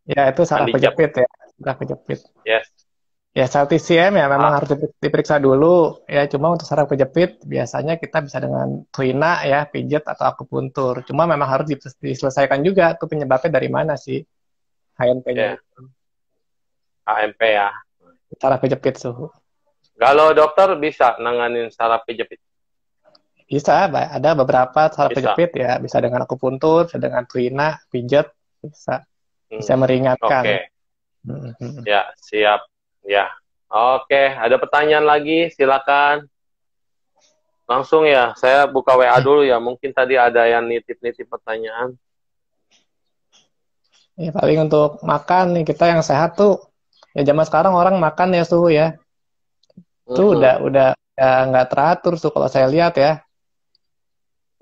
Ya, itu saraf kejepit ya. Saraf kejepit. Yes. Ya, saat TCM ya memang harus diperiksa dulu. Ya, cuma untuk saraf kejepit biasanya kita bisa dengan tuina ya, pijat atau akupuntur. Cuma memang harus diselesaikan juga tuh penyebabnya dari mana sih HNP-nya. HNP ya. Saraf kejepit suhu. Kalau dokter bisa nanganin saraf kejepit? Bisa, ada beberapa saraf kejepit ya. Bisa dengan akupuntur, bisa dengan tuina, pijat, bisa meringankan. Oke. Ya, siap. Ya. Oke, ada pertanyaan lagi? Silakan. Langsung ya, saya buka WA dulu ya. Mungkin tadi ada yang nitip-nitip pertanyaan. Ya, paling untuk makan nih, kita yang sehat tuh. Ya zaman sekarang orang makan ya suhu ya. Itu udah nggak teratur tuh kalau saya lihat ya.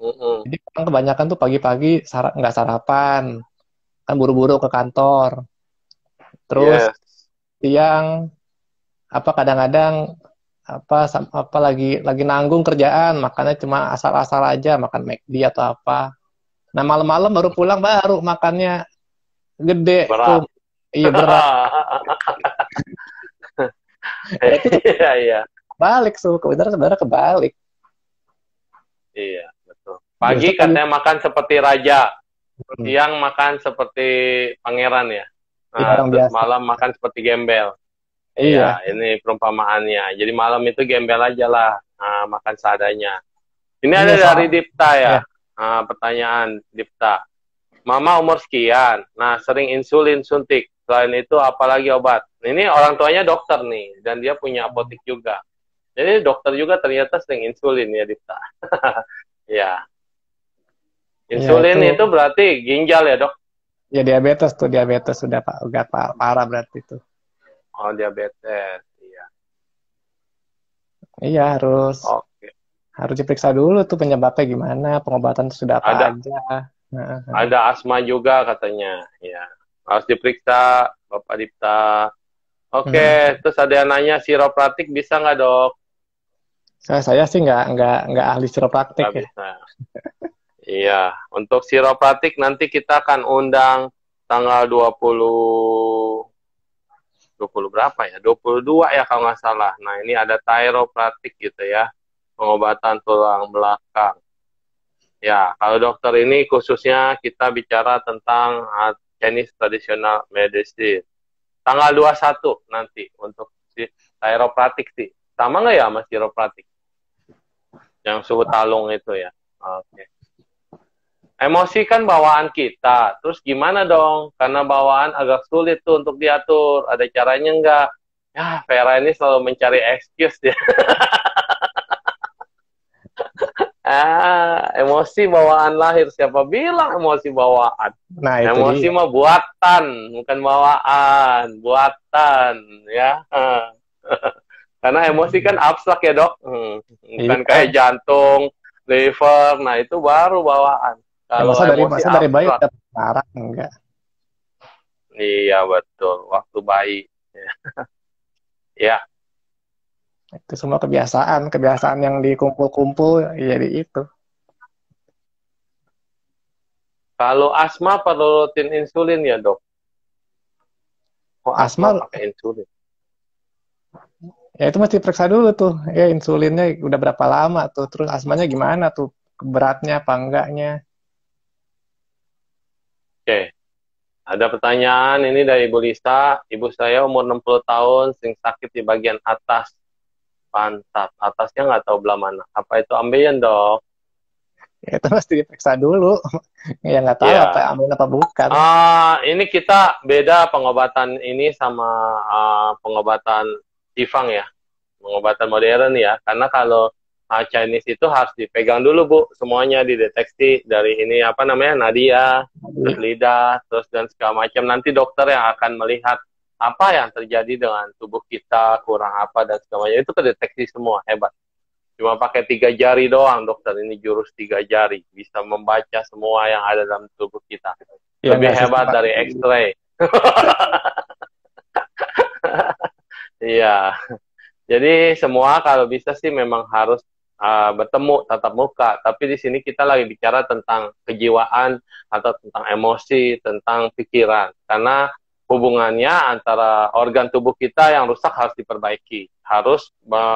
Jadi orang kebanyakan tuh pagi-pagi nggak sarapan, kan buru-buru ke kantor. Terus siang apa kadang-kadang apa lagi nanggung kerjaan, makannya cuma asal-asal aja, makan McD atau apa. Nah malam-malam baru pulang baru makannya gede. Berat. Iya berat. Iya. Balik sebenarnya kebalik. Iya, betul. Pagi katanya makan seperti raja, siang makan seperti pangeran ya. Nah, terus malam makan seperti gembel. Iya, ini perumpamaannya. Jadi malam itu gembel aja lah, makan seadanya. Ini ada dari Dipta ya. Pertanyaan Dipta. Mama umur sekian, nah sering insulin suntik. Selain itu apalagi obat? Ini orang tuanya dokter nih, dan dia punya apotek juga. Jadi dokter juga ternyata sering insulin ya, Dipta. Ya. Insulin ya, itu berarti ginjal ya, Dok? Ya diabetes sudah agak parah berarti itu. Oh, diabetes. Iya. Iya, harus diperiksa dulu tuh penyebabnya gimana, pengobatan sudah apa aja. Ada asma juga katanya, ya. Harus diperiksa, Bapak Dipta. Oke, terus ada yang nanya siropraktik bisa nggak, Dok? Saya sih nggak ahli siropraktik ya. Bisa. Iya, untuk siropraktik nanti kita akan undang tanggal 20 berapa ya? 22 ya kalau nggak salah. Nah, ini ada chiropraktik gitu ya, pengobatan tulang belakang. Ya, kalau dokter ini khususnya kita bicara tentang Chinese Traditional Medicine. Tanggal 21 nanti untuk chiropraktik sih. Sama nggak ya sama chiropraktik? Yang suhu talung itu ya. Oke. Emosi kan bawaan kita. Terus gimana dong? Karena bawaan agak sulit tuh untuk diatur. Ada caranya nggak? Ya, Vera ini selalu mencari excuse ya. Emosi bawaan lahir. Siapa bilang emosi bawaan? Nah, itu emosi mah buatan, bukan bawaan. Buatan, ya. Karena emosi kan abstrak ya, Dok. Bukan kayak jantung, liver. Nah, itu baru bawaan. Kalau masa dari bayi udah marah enggak? Iya betul, waktu bayi. Ya, Itu semua kebiasaan yang dikumpul-kumpul jadi itu. kalau asma perlu rutin insulin ya dok. Kok asma Asma pakai insulin? ya itu mesti periksa dulu tuh, ya insulinnya udah berapa lama tuh, terus asmanya gimana tuh, beratnya apa enggaknya. Oke, ada pertanyaan ini dari Ibu Lisa. Ibu saya umur 60 tahun, sering sakit di bagian atas pantat. Atasnya nggak tahu belah mana. Apa itu ambeien dok? Ya itu mesti diperiksa dulu. Ya nggak tahu apa Ya. amin apa bukan. Ini kita beda pengobatan ini sama pengobatan Jifang ya. Pengobatan modern ya. Karena kalau Chinese itu harus dipegang dulu Bu, semuanya dideteksi dari ini apa namanya nadia, terus lidah, terus dan segala macam. Nanti dokter yang akan melihat apa yang terjadi dengan tubuh kita, kurang apa dan segala macam. Itu kedeteksi semua, hebat. Cuma pakai 3 jari doang dokter, ini jurus 3 jari. Bisa membaca semua yang ada dalam tubuh kita. Ya Lebih nggak hebat sistematis. dari X-ray. Iya. Jadi semua kalau bisa sih memang harus bertemu tatap muka. Tapi di sini kita lagi bicara tentang kejiwaan atau tentang emosi, tentang pikiran. Karena hubungannya antara organ tubuh kita yang rusak harus diperbaiki. Harus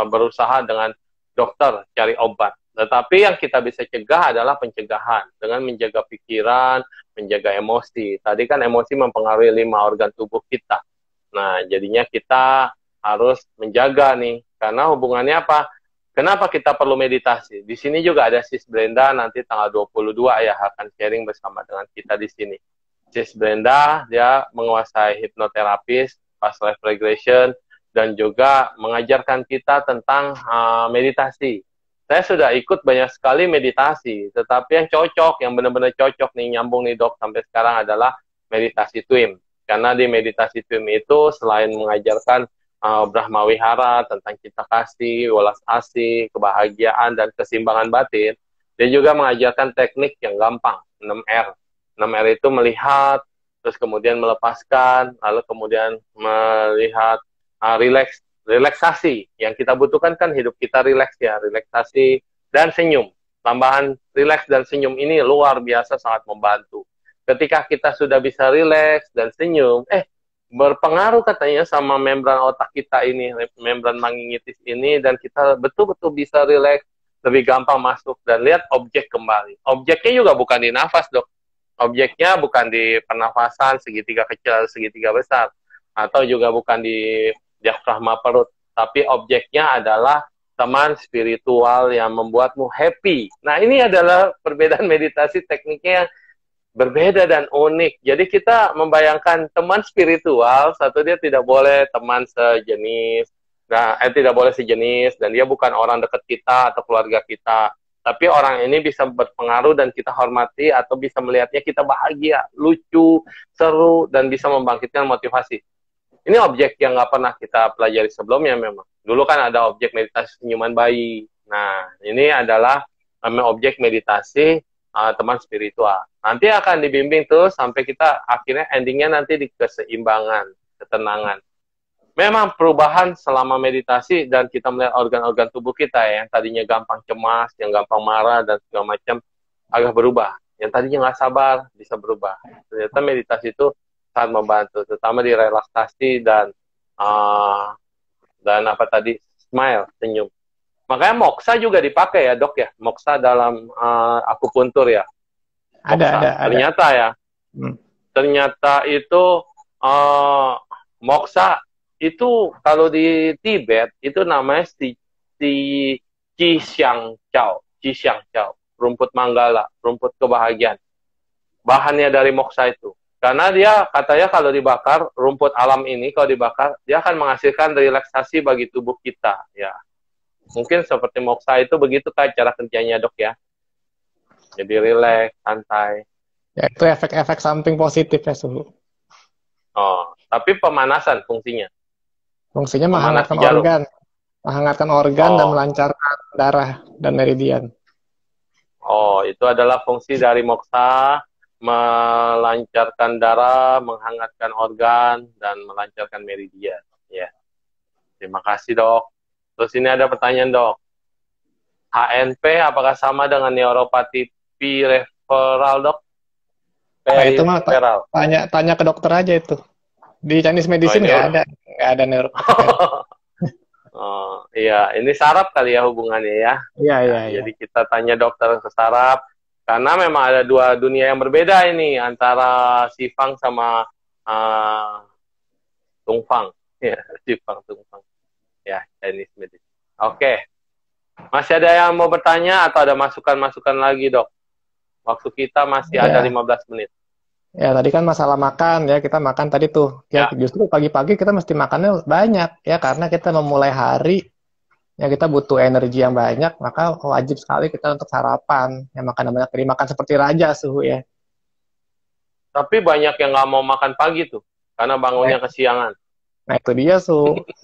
berusaha dengan dokter cari obat. Tetapi yang kita bisa cegah adalah pencegahan dengan menjaga pikiran, menjaga emosi. Tadi kan emosi mempengaruhi 5 organ tubuh kita. Nah, jadinya kita harus menjaga nih, karena hubungannya apa? Kenapa kita perlu meditasi? Di sini juga ada Sis Brenda nanti tanggal 22 ya akan sharing bersama dengan kita di sini. Sis Brenda dia menguasai hipnoterapis, past life regression dan juga mengajarkan kita tentang meditasi. Saya sudah ikut banyak sekali meditasi, tetapi yang cocok, yang benar-benar cocok nih nyambung nih dok sampai sekarang adalah meditasi TWIM. Karena di meditasi TWIM itu selain mengajarkan Brahma Wihara tentang cinta kasih, welas asih, kebahagiaan, dan keseimbangan batin, dia juga mengajarkan teknik yang gampang, 6R. 6R itu melihat, terus kemudian melepaskan, lalu kemudian melihat relaksasi. Yang kita butuhkan kan hidup kita rileks ya, relaksasi dan senyum. Tambahan rileks dan senyum ini luar biasa sangat membantu. Ketika kita sudah bisa rileks dan senyum, berpengaruh katanya sama membran otak kita ini, membran meningitis ini, dan kita betul-betul bisa rileks, lebih gampang masuk dan lihat objek kembali. Objeknya juga bukan di nafas dok, objeknya bukan di pernafasan segitiga kecil, segitiga besar, atau juga bukan di diafragma perut, tapi objeknya adalah teman spiritual yang membuatmu happy. Nah ini adalah perbedaan meditasi tekniknya yang berbeda dan unik. Jadi kita membayangkan teman spiritual, satu dia tidak boleh teman sejenis, tidak boleh sejenis, dan dia bukan orang dekat kita atau keluarga kita. Tapi orang ini bisa berpengaruh dan kita hormati atau bisa melihatnya kita bahagia, lucu, seru, dan bisa membangkitkan motivasi. Ini objek yang nggak pernah kita pelajari sebelumnya memang. Dulu kan ada objek meditasi senyuman bayi. Nah, ini adalah objek meditasi teman spiritual. Nanti akan dibimbing terus sampai kita akhirnya endingnya nanti di keseimbangan, ketenangan. Memang perubahan selama meditasi dan kita melihat organ-organ tubuh kita ya, yang tadinya gampang cemas, yang gampang marah dan segala macam agak berubah. Yang tadinya nggak sabar bisa berubah. Ternyata meditasi itu sangat membantu, terutama di relaksasi dan apa tadi, smile, senyum. Makanya moksa juga dipakai ya dok ya, moksa dalam akupuntur ya. Moksa. Ternyata ya, ternyata itu moksa itu kalau di Tibet itu namanya Qi Xiang Chao, rumput manggala, rumput kebahagiaan. Bahannya dari moksa itu. Karena dia katanya kalau dibakar, rumput alam ini kalau dibakar, dia akan menghasilkan relaksasi bagi tubuh kita. Ya, mungkin seperti moksa itu begitu kan cara kerjanya dok ya. Jadi rileks, santai. Ya itu efek-efek samping positif ya Suhu. Oh, tapi pemanasan fungsinya. Fungsinya menghangatkan organ dan melancarkan darah dan meridian. Oh, itu adalah fungsi dari moksa. melancarkan darah, menghangatkan organ, dan melancarkan meridian. Ya, terima kasih dok. Terus ini ada pertanyaan dok. HNP apakah sama dengan neuropati periferal dok? Nah, itu mah Periferal. tanya ke dokter aja itu. Di Chinese medicine nggak ada neuropati. Oh, iya, ini saraf kali ya hubungannya ya. Iya, Nah, iya. jadi kita tanya dokter ke saraf, karena memang ada dua dunia yang berbeda ini, antara Sifang sama Tungfang. Ya, Sifang, Tungfang. Ya, Chinese medicine. Oke. Masih ada yang mau bertanya atau ada masukan-masukan lagi, dok? Waktu kita masih ada 15 menit. Ya, tadi kan masalah makan ya, kita makan tadi tuh. Ya, justru pagi-pagi kita mesti makannya banyak ya, karena kita memulai hari, ya kita butuh energi yang banyak, maka wajib sekali kita untuk sarapan. Ya, makan banyak, dimakan seperti raja suhu ya. Tapi banyak yang nggak mau makan pagi tuh, karena bangunnya kesiangan. Nah, itu dia,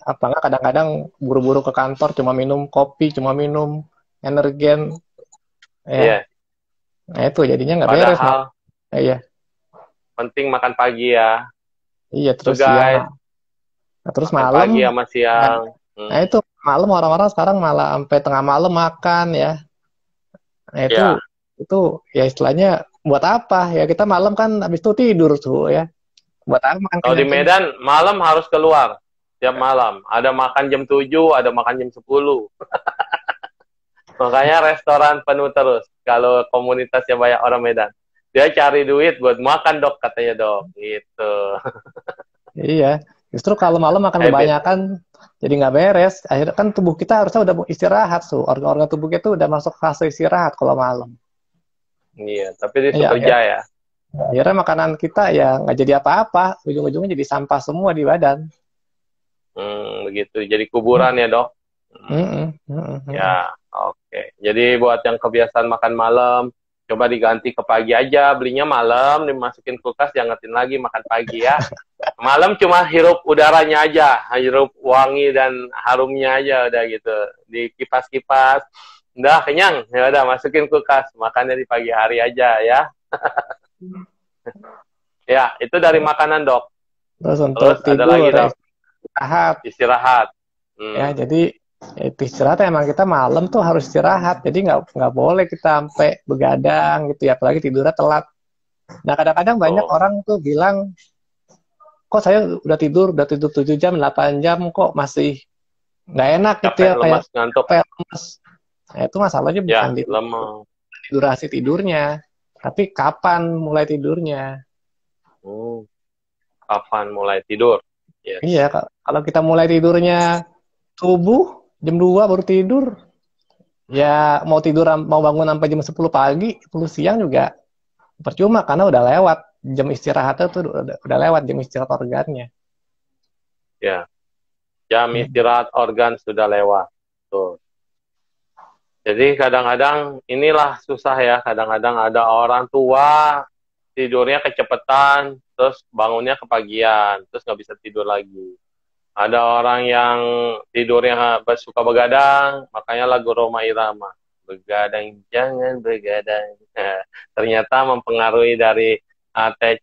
apa nggak kadang-kadang buru-buru ke kantor, cuma minum kopi, cuma minum energen. Ya. Nah, itu jadinya nggak beres. Padahal, iya. penting makan pagi ya. Iya, terus siang. Nah, terus makan malam. Pagi sama siang. Nah, itu malam orang-orang sekarang malah sampai tengah malam makan ya. Nah, itu ya istilahnya buat apa? Ya kita malam kan habis itu tidur tuh ya. Buat apa makan Kalau di Medan, malam harus keluar. Tiap malam. Ada makan jam 7, ada makan jam 10. Makanya restoran penuh terus. Kalau komunitasnya banyak orang Medan. Dia cari duit buat makan dok, katanya dok. Gitu. Iya. Justru kalau malam makan kebanyakan, jadi nggak beres. Akhirnya kan tubuh kita harusnya udah istirahat tuh. Organ-organ tubuh kita udah masuk fase istirahat kalau malam. Iya, tapi dia kerja ya. Akhirnya makanan kita ya nggak jadi apa-apa, ujung-ujungnya jadi sampah semua di badan. Begitu, jadi kuburan ya dok. Ya, oke. Jadi buat yang kebiasaan makan malam, coba diganti ke pagi aja, belinya malam, dimasukin kulkas, diangetin lagi, makan pagi ya. Malam cuma hirup udaranya aja, hirup wangi dan harumnya aja, udah gitu. Di kipas-kipas, udah kenyang, ya udah masukin kulkas, makannya di pagi hari aja ya. Ya, itu dari makanan dok. Terus ada lagi dok. Istirahat. Ya, jadi itu istirahat emang kita malam tuh harus istirahat. Jadi nggak boleh kita sampai begadang gitu ya, apalagi tidurnya telat. Nah, kadang-kadang banyak orang tuh bilang, kok saya udah tidur 7 jam, 8 jam kok masih nggak enak gitu ya, kayak ngantuk. Lemes. Nah, itu masalahnya bukan di durasi tidurnya, tapi kapan mulai tidurnya. Kapan mulai tidur? Yes. Iya, kalau kita mulai tidurnya subuh, jam 2 baru tidur, ya mau bangun sampai jam 10 pagi, 10 siang juga percuma, karena udah lewat jam istirahatnya tuh, udah lewat jam istirahat organnya. Ya, jam istirahat organ sudah lewat. Tuh. Jadi kadang-kadang inilah susah ya, kadang-kadang ada orang tua tidurnya kecepatan, terus bangunnya kepagian, terus nggak bisa tidur lagi. Ada orang yang tidurnya suka begadang, makanya lagu Rhoma Irama, begadang jangan begadang. Ternyata mempengaruhi dari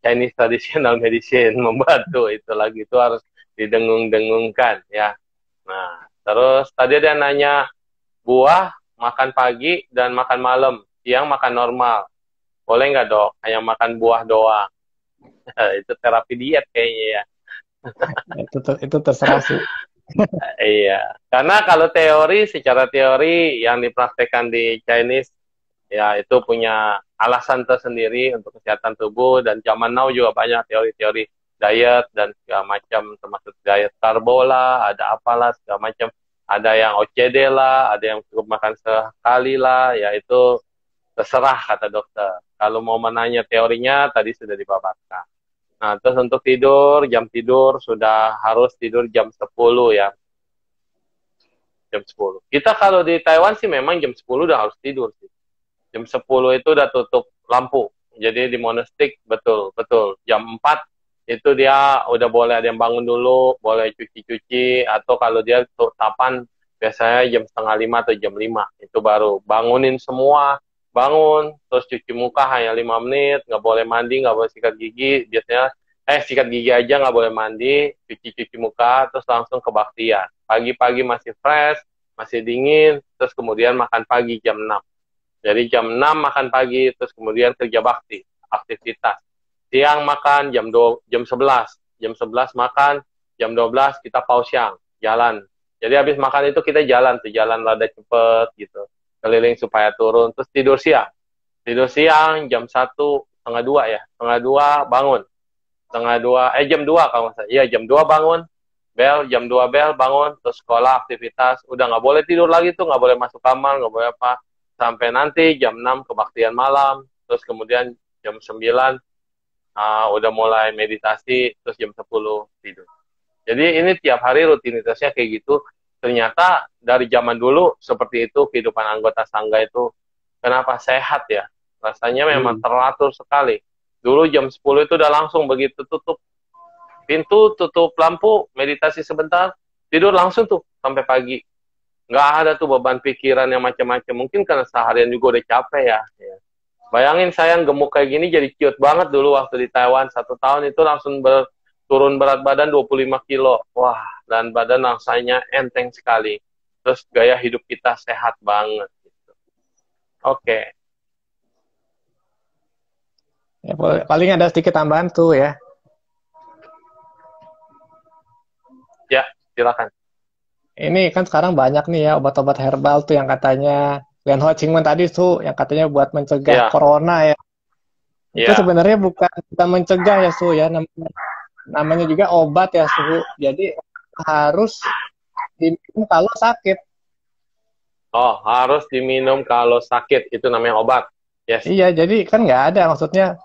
Chinese traditional medicine, membantu itu lagu itu harus didengung-dengungkan ya. Nah, terus tadi ada yang nanya buah makan pagi dan makan malam, siang makan normal. Boleh nggak dok? Hanya makan buah doang. Itu terapi diet kayaknya ya. Itu terserah sih. Iya. Karena kalau secara teori yang dipraktekkan di Chinese, ya itu punya alasan tersendiri untuk kesehatan tubuh, dan zaman now juga banyak teori-teori diet dan segala macam, termasuk diet karbola, ada apalah segala macam. Ada yang OCD lah, ada yang cukup makan sekali lah, ya itu terserah kata dokter. Kalau mau menanya teorinya, tadi sudah dipaparkan. Nah, terus untuk tidur, jam tidur sudah harus tidur jam 10 ya. Jam 10. Kita kalau di Taiwan sih memang jam 10 udah harus tidur sih. Jam 10 itu udah tutup lampu. Jadi di monastik betul. Jam 4 itu dia udah boleh ada yang bangun dulu, boleh cuci-cuci, atau kalau dia tapan biasanya jam 4:30 atau jam 5. Itu baru bangunin semua, bangun, terus cuci muka hanya 5 menit, nggak boleh mandi, nggak boleh sikat gigi, biasanya, sikat gigi aja nggak boleh mandi, cuci muka, terus langsung kebaktian. Pagi-pagi masih fresh, masih dingin, terus kemudian makan pagi jam 6. Jadi jam 6 makan pagi, terus kemudian kerja bakti, aktivitas. Siang makan jam 11. Jam 11 makan, jam 12 kita pause siang, jalan. Jadi habis makan itu kita jalan tuh, jalan rada cepet gitu. Keliling supaya turun, terus tidur siang. Tidur siang jam 1, setengah 2 ya. Setengah 2 bangun. Setengah 2, jam 2 kalau nggak salah. Iya, jam 2 bangun. Jam 2 bel bangun, terus sekolah, aktivitas. Udah nggak boleh tidur lagi tuh, nggak boleh masuk kamar, nggak boleh apa. Sampai nanti jam 6 kebaktian malam, terus kemudian jam 9 udah mulai meditasi, terus jam 10 tidur. Jadi ini tiap hari rutinitasnya kayak gitu. Ternyata dari zaman dulu seperti itu, kehidupan anggota sangga itu kenapa sehat ya. Rasanya memang teratur sekali. Dulu jam 10 itu udah langsung begitu tutup pintu, tutup lampu, meditasi sebentar, tidur langsung tuh sampai pagi. Nggak ada tuh beban pikiran yang macam-macam. Mungkin karena seharian juga udah capek ya. Bayangin saya gemuk kayak gini jadi cute banget dulu waktu di Taiwan. 1 tahun itu langsung turun berat badan 25 kilo. Wah, dan badan rasanya enteng sekali. Terus gaya hidup kita sehat banget. Gitu. Oke. Ya, paling ada sedikit tambahan tuh ya. Ya, silakan. Ini kan sekarang banyak nih ya obat-obat herbal tuh yang katanya Lian Ho Qingwen tadi tuh yang katanya buat mencegah corona ya. Itu sebenarnya bukan mencegah ya Su ya, namanya juga obat ya Su. Jadi harus diminum kalau sakit. Oh, harus diminum kalau sakit, itu namanya obat. Yes. Iya, jadi kan nggak ada maksudnya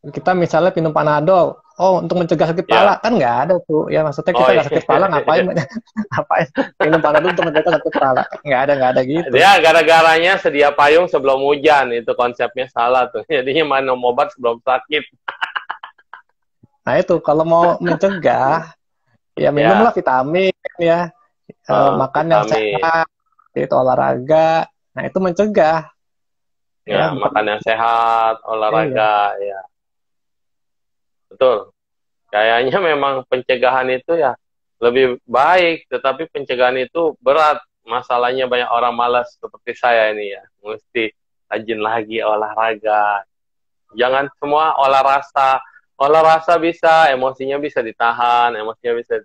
kita misalnya minum Panadol, untuk mencegah sakit kepala kan nggak ada tuh. Ya maksudnya kita nggak sakit kepala ngapain ngapain minum Panadol untuk mencegah sakit kepala? Nggak ada gitu. Dia gara-garanya sedia payung sebelum hujan, itu konsepnya salah tuh. Jadinya minum obat sebelum sakit. Nah itu kalau mau mencegah ya minumlah vitamin ya, makan yang sehat, itu olahraga. Nah itu mencegah. Ya, makan yang sehat, olahraga, ya. Betul. Kayaknya memang pencegahan itu ya lebih baik, tetapi pencegahan itu berat. Masalahnya banyak orang malas seperti saya ini ya. Mesti rajin lagi olahraga. Jangan semua olah rasa. Olah rasa bisa, emosinya bisa ditahan,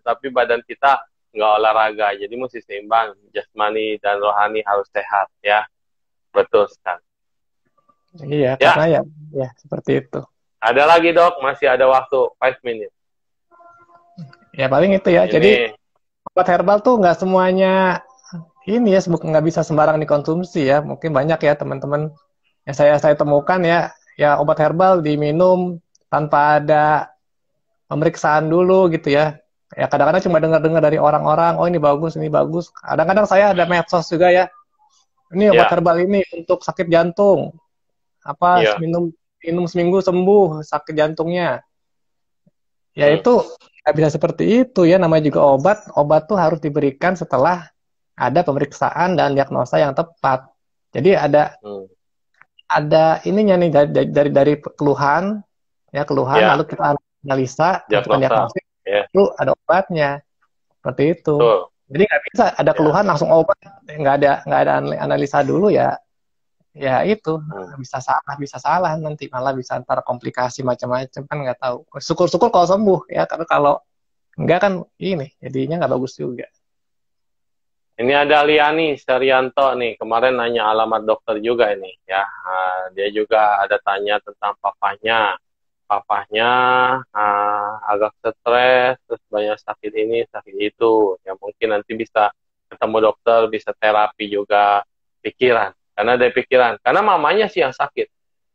tapi badan kita nggak olahraga. Jadi mesti seimbang, jasmani dan rohani harus sehat ya. Betul sekali. Iya, karena ya seperti itu. Ada lagi dok, masih ada waktu 5 menit. Ya paling itu ya. Jadi obat herbal tuh nggak semuanya ini ya, nggak bisa sembarang dikonsumsi ya. Mungkin banyak ya teman-teman yang saya temukan ya obat herbal diminum tanpa ada pemeriksaan dulu gitu ya. Ya kadang-kadang cuma dengar-dengar dari orang-orang, oh ini bagus, ini bagus. Kadang-kadang saya ada medsos juga ya. Ini obat herbal ini untuk sakit jantung. Minum seminggu sembuh sakit jantungnya. Ya itu nggak bisa seperti itu ya, namanya juga obat tuh harus diberikan setelah ada pemeriksaan dan diagnosa yang tepat. Jadi ada ininya nih dari keluhan lalu kita analisa, kita diagnosis, lalu ada obatnya seperti itu. Jadi nggak bisa ada keluhan langsung obat, nggak ada analisa dulu ya itu bisa salah nanti, malah bisa antara komplikasi macam-macam kan nggak tahu. Syukur-syukur kalau sembuh ya, karena kalau enggak kan ini jadinya nggak bagus juga. Ini ada Liani Sarianto nih, kemarin nanya alamat dokter juga ini ya. Dia juga ada tanya tentang papahnya agak stres, terus banyak sakit ini sakit itu. Ya mungkin nanti bisa ketemu dokter, bisa terapi juga pikiran. Karena ada pikiran. Karena mamanya sih yang sakit.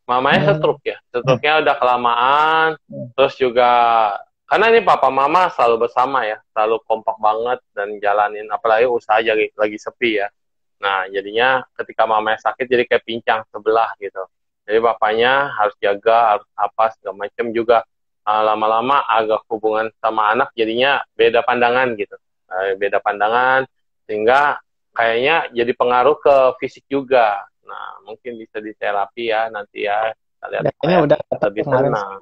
Mamanya stroke ya. Stroke-nya udah kelamaan. Terus juga, karena ini papa mama selalu bersama ya. Selalu kompak banget dan jalanin. Apalagi usaha lagi sepi ya. Nah, jadinya ketika mamanya sakit, jadi kayak pincang sebelah gitu. Jadi bapaknya harus jaga, harus apa, segala macam juga. Lama-lama agak hubungan sama anak jadinya beda pandangan gitu. Beda pandangan, sehingga kayaknya jadi pengaruh ke fisik juga. Nah, mungkin bisa diterapi ya nanti ya. Kita lihat Kayaknya udah lebih kemarin. tenang.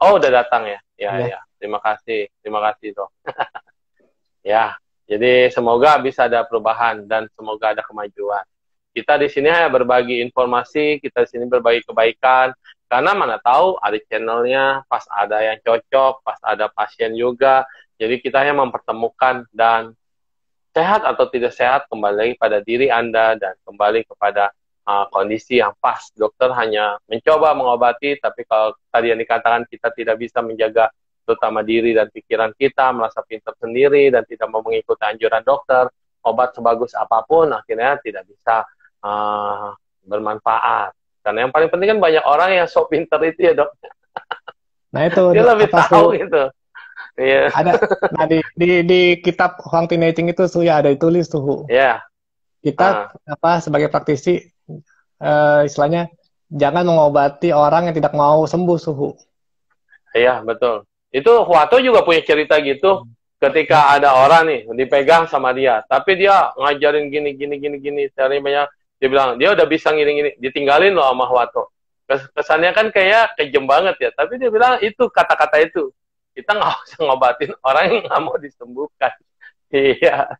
Oh, udah datang ya? Ya, Iya. ya. Terima kasih dok. Ya, jadi semoga bisa ada perubahan dan semoga ada kemajuan. Kita di sini hanya berbagi informasi, kita di sini berbagi kebaikan, karena mana tahu ada channelnya, pas ada yang cocok, pas ada pasien juga, jadi kita hanya mempertemukan dan sehat atau tidak sehat kembali lagi pada diri Anda dan kembali kepada kondisi yang pas. Dokter hanya mencoba mengobati, tapi kalau tadi yang dikatakan kita tidak bisa menjaga terutama diri dan pikiran kita, merasa pintar sendiri dan tidak mau mengikuti anjuran dokter, obat sebagus apapun akhirnya tidak bisa bermanfaat. Karena yang paling penting kan banyak orang yang sok pintar itu ya dok. Nah itu Dia lebih apa tahu gitu. Iya. Ada. Nah di kitab Huang Tinei-Ching itu ya ada ditulis tuh. Iya. Kita sebagai praktisi istilahnya jangan mengobati orang yang tidak mau sembuh suhu. Iya betul. Itu Huato juga punya cerita gitu. Ketika ada orang nih dipegang sama dia, tapi dia ngajarin gini, dari banyak dia bilang dia udah bisa gini, ditinggalin loh sama Huato. Kesannya kan kayak kejem banget ya, tapi dia bilang itu kata-kata itu kita nggak usah ngobatin orang yang nggak mau disembuhkan. Iya.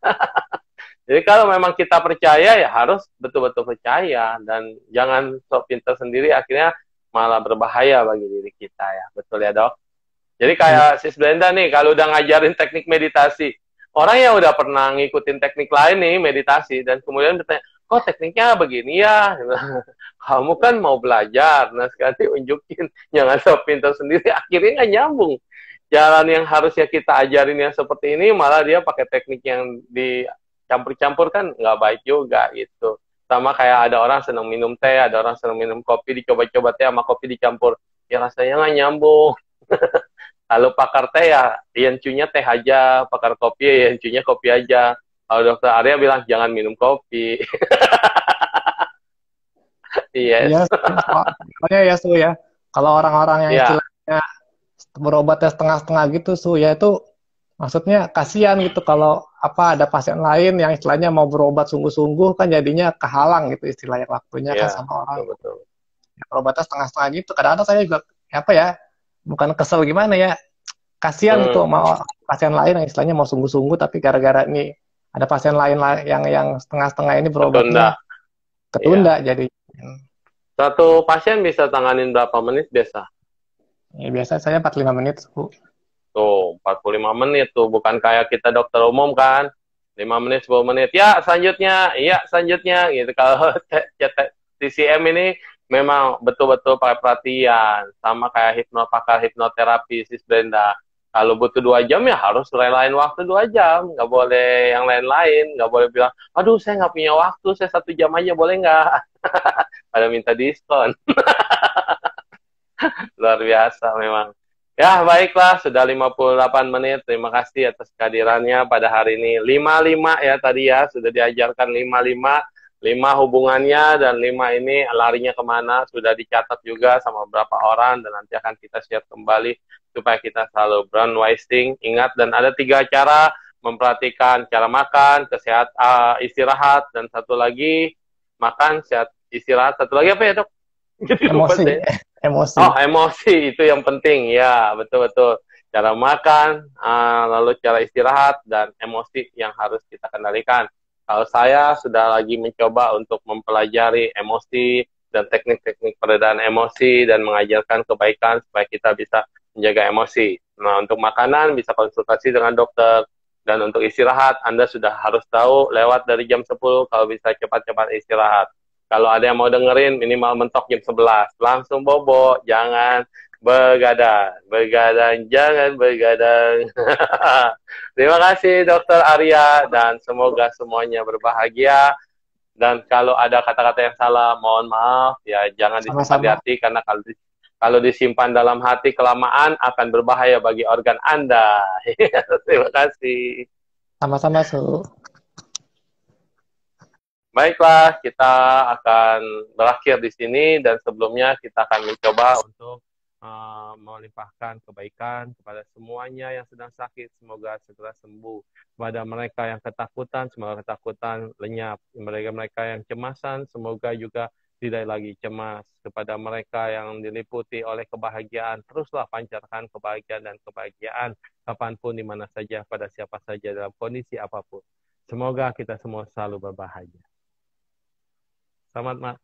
Jadi kalau memang kita percaya ya harus betul-betul percaya dan jangan sok pintar sendiri akhirnya malah berbahaya bagi diri kita ya. Betul ya dok? Jadi kayak Sis Brenda nih, kalau udah ngajarin teknik meditasi, orang yang udah pernah ngikutin teknik lain nih, meditasi, dan kemudian bertanya, kok tekniknya begini ya? Kamu kan mau belajar, nah sekali unjukin, jangan sok pintar sendiri, akhirnya nggak nyambung. Jalan yang harusnya kita ajarin yang seperti ini, malah dia pakai teknik yang dicampur-campur kan nggak baik juga gitu. Sama kayak ada orang senang minum teh, ada orang senang minum kopi, dicoba-coba teh sama kopi dicampur, ya rasanya nggak nyambung. Kalau pakar teh ya Iencunya teh aja, pakar kopi ya Iencunya kopi aja. Kalau dokter Arya bilang jangan minum kopi. Yes. Iya, soalnya ya Su ya. Kalau orang-orang yang istilahnya berobatnya setengah-setengah gitu Su ya itu maksudnya kasihan gitu kalau ada pasien lain yang istilahnya mau berobat sungguh-sungguh kan jadinya kehalang gitu istilahnya waktunya kan sama orang. Betul. Yang berobatnya setengah-setengah gitu. Kadang-kadang saya juga bukan kesel gimana ya, kasihan gitu mau pasien lain yang istilahnya mau sungguh-sungguh tapi gara-gara ini ada pasien lain yang setengah-setengah ini berobatnya ketunda jadi. Satu pasien bisa tanganin berapa menit biasa? Ya, biasa saya 45 menit. Tuh, 45 menit tuh. Bukan kayak kita dokter umum kan. 5 menit, 10 menit. Ya, selanjutnya. Gitu. Kalau TCM ini memang betul-betul pakai perhatian. Sama kayak pakar hipnoterapi, Sis Brenda. Kalau butuh 2 jam ya harus relain waktu 2 jam. Nggak boleh yang lain-lain. Nggak boleh bilang, aduh saya nggak punya waktu, saya 1 jam aja boleh nggak? Pada minta diskon. Luar biasa memang. Ya, baiklah. Sudah 58 menit. Terima kasih atas kehadirannya pada hari ini. 55 ya tadi ya. Sudah diajarkan 55. 5 hubungannya dan 5 ini larinya kemana. Sudah dicatat juga sama beberapa orang. Dan nanti akan kita share kembali supaya kita selalu brain wasting. Ingat, dan ada 3 cara memperhatikan cara makan, istirahat, dan satu lagi makan, sehat, istirahat. Satu lagi apa ya dok? Emosi. Oh, emosi itu yang penting ya, betul-betul. Cara makan, lalu cara istirahat dan emosi yang harus kita kendalikan. Kalau saya sudah lagi mencoba untuk mempelajari emosi dan teknik-teknik peredaan emosi dan mengajarkan kebaikan supaya kita bisa menjaga emosi. Nah, untuk makanan bisa konsultasi dengan dokter. Dan untuk istirahat, Anda sudah harus tahu lewat dari jam 10 kalau bisa cepat-cepat istirahat. Kalau ada yang mau dengerin, minimal mentok jam 11. Langsung bobo, jangan begadang. Jangan begadang. Terima kasih Dokter Arya, dan semoga semuanya berbahagia. Dan kalau ada kata-kata yang salah, mohon maaf. Ya, jangan disimpan di hati, karena kalau disimpan dalam hati kelamaan akan berbahaya bagi organ Anda. Terima kasih. Sama-sama, Su. Baiklah, kita akan berakhir di sini dan sebelumnya kita akan mencoba untuk melimpahkan kebaikan kepada semuanya yang sedang sakit, semoga segera sembuh. Kepada mereka yang ketakutan, semoga ketakutan lenyap. Mereka yang cemasan, semoga juga tidak lagi cemas. Kepada mereka yang diliputi oleh kebahagiaan, teruslah pancarkan kebahagiaan dan kebahagiaan kapanpun, di mana saja, pada siapa saja, dalam kondisi apapun. Semoga kita semua selalu berbahagia. Selamat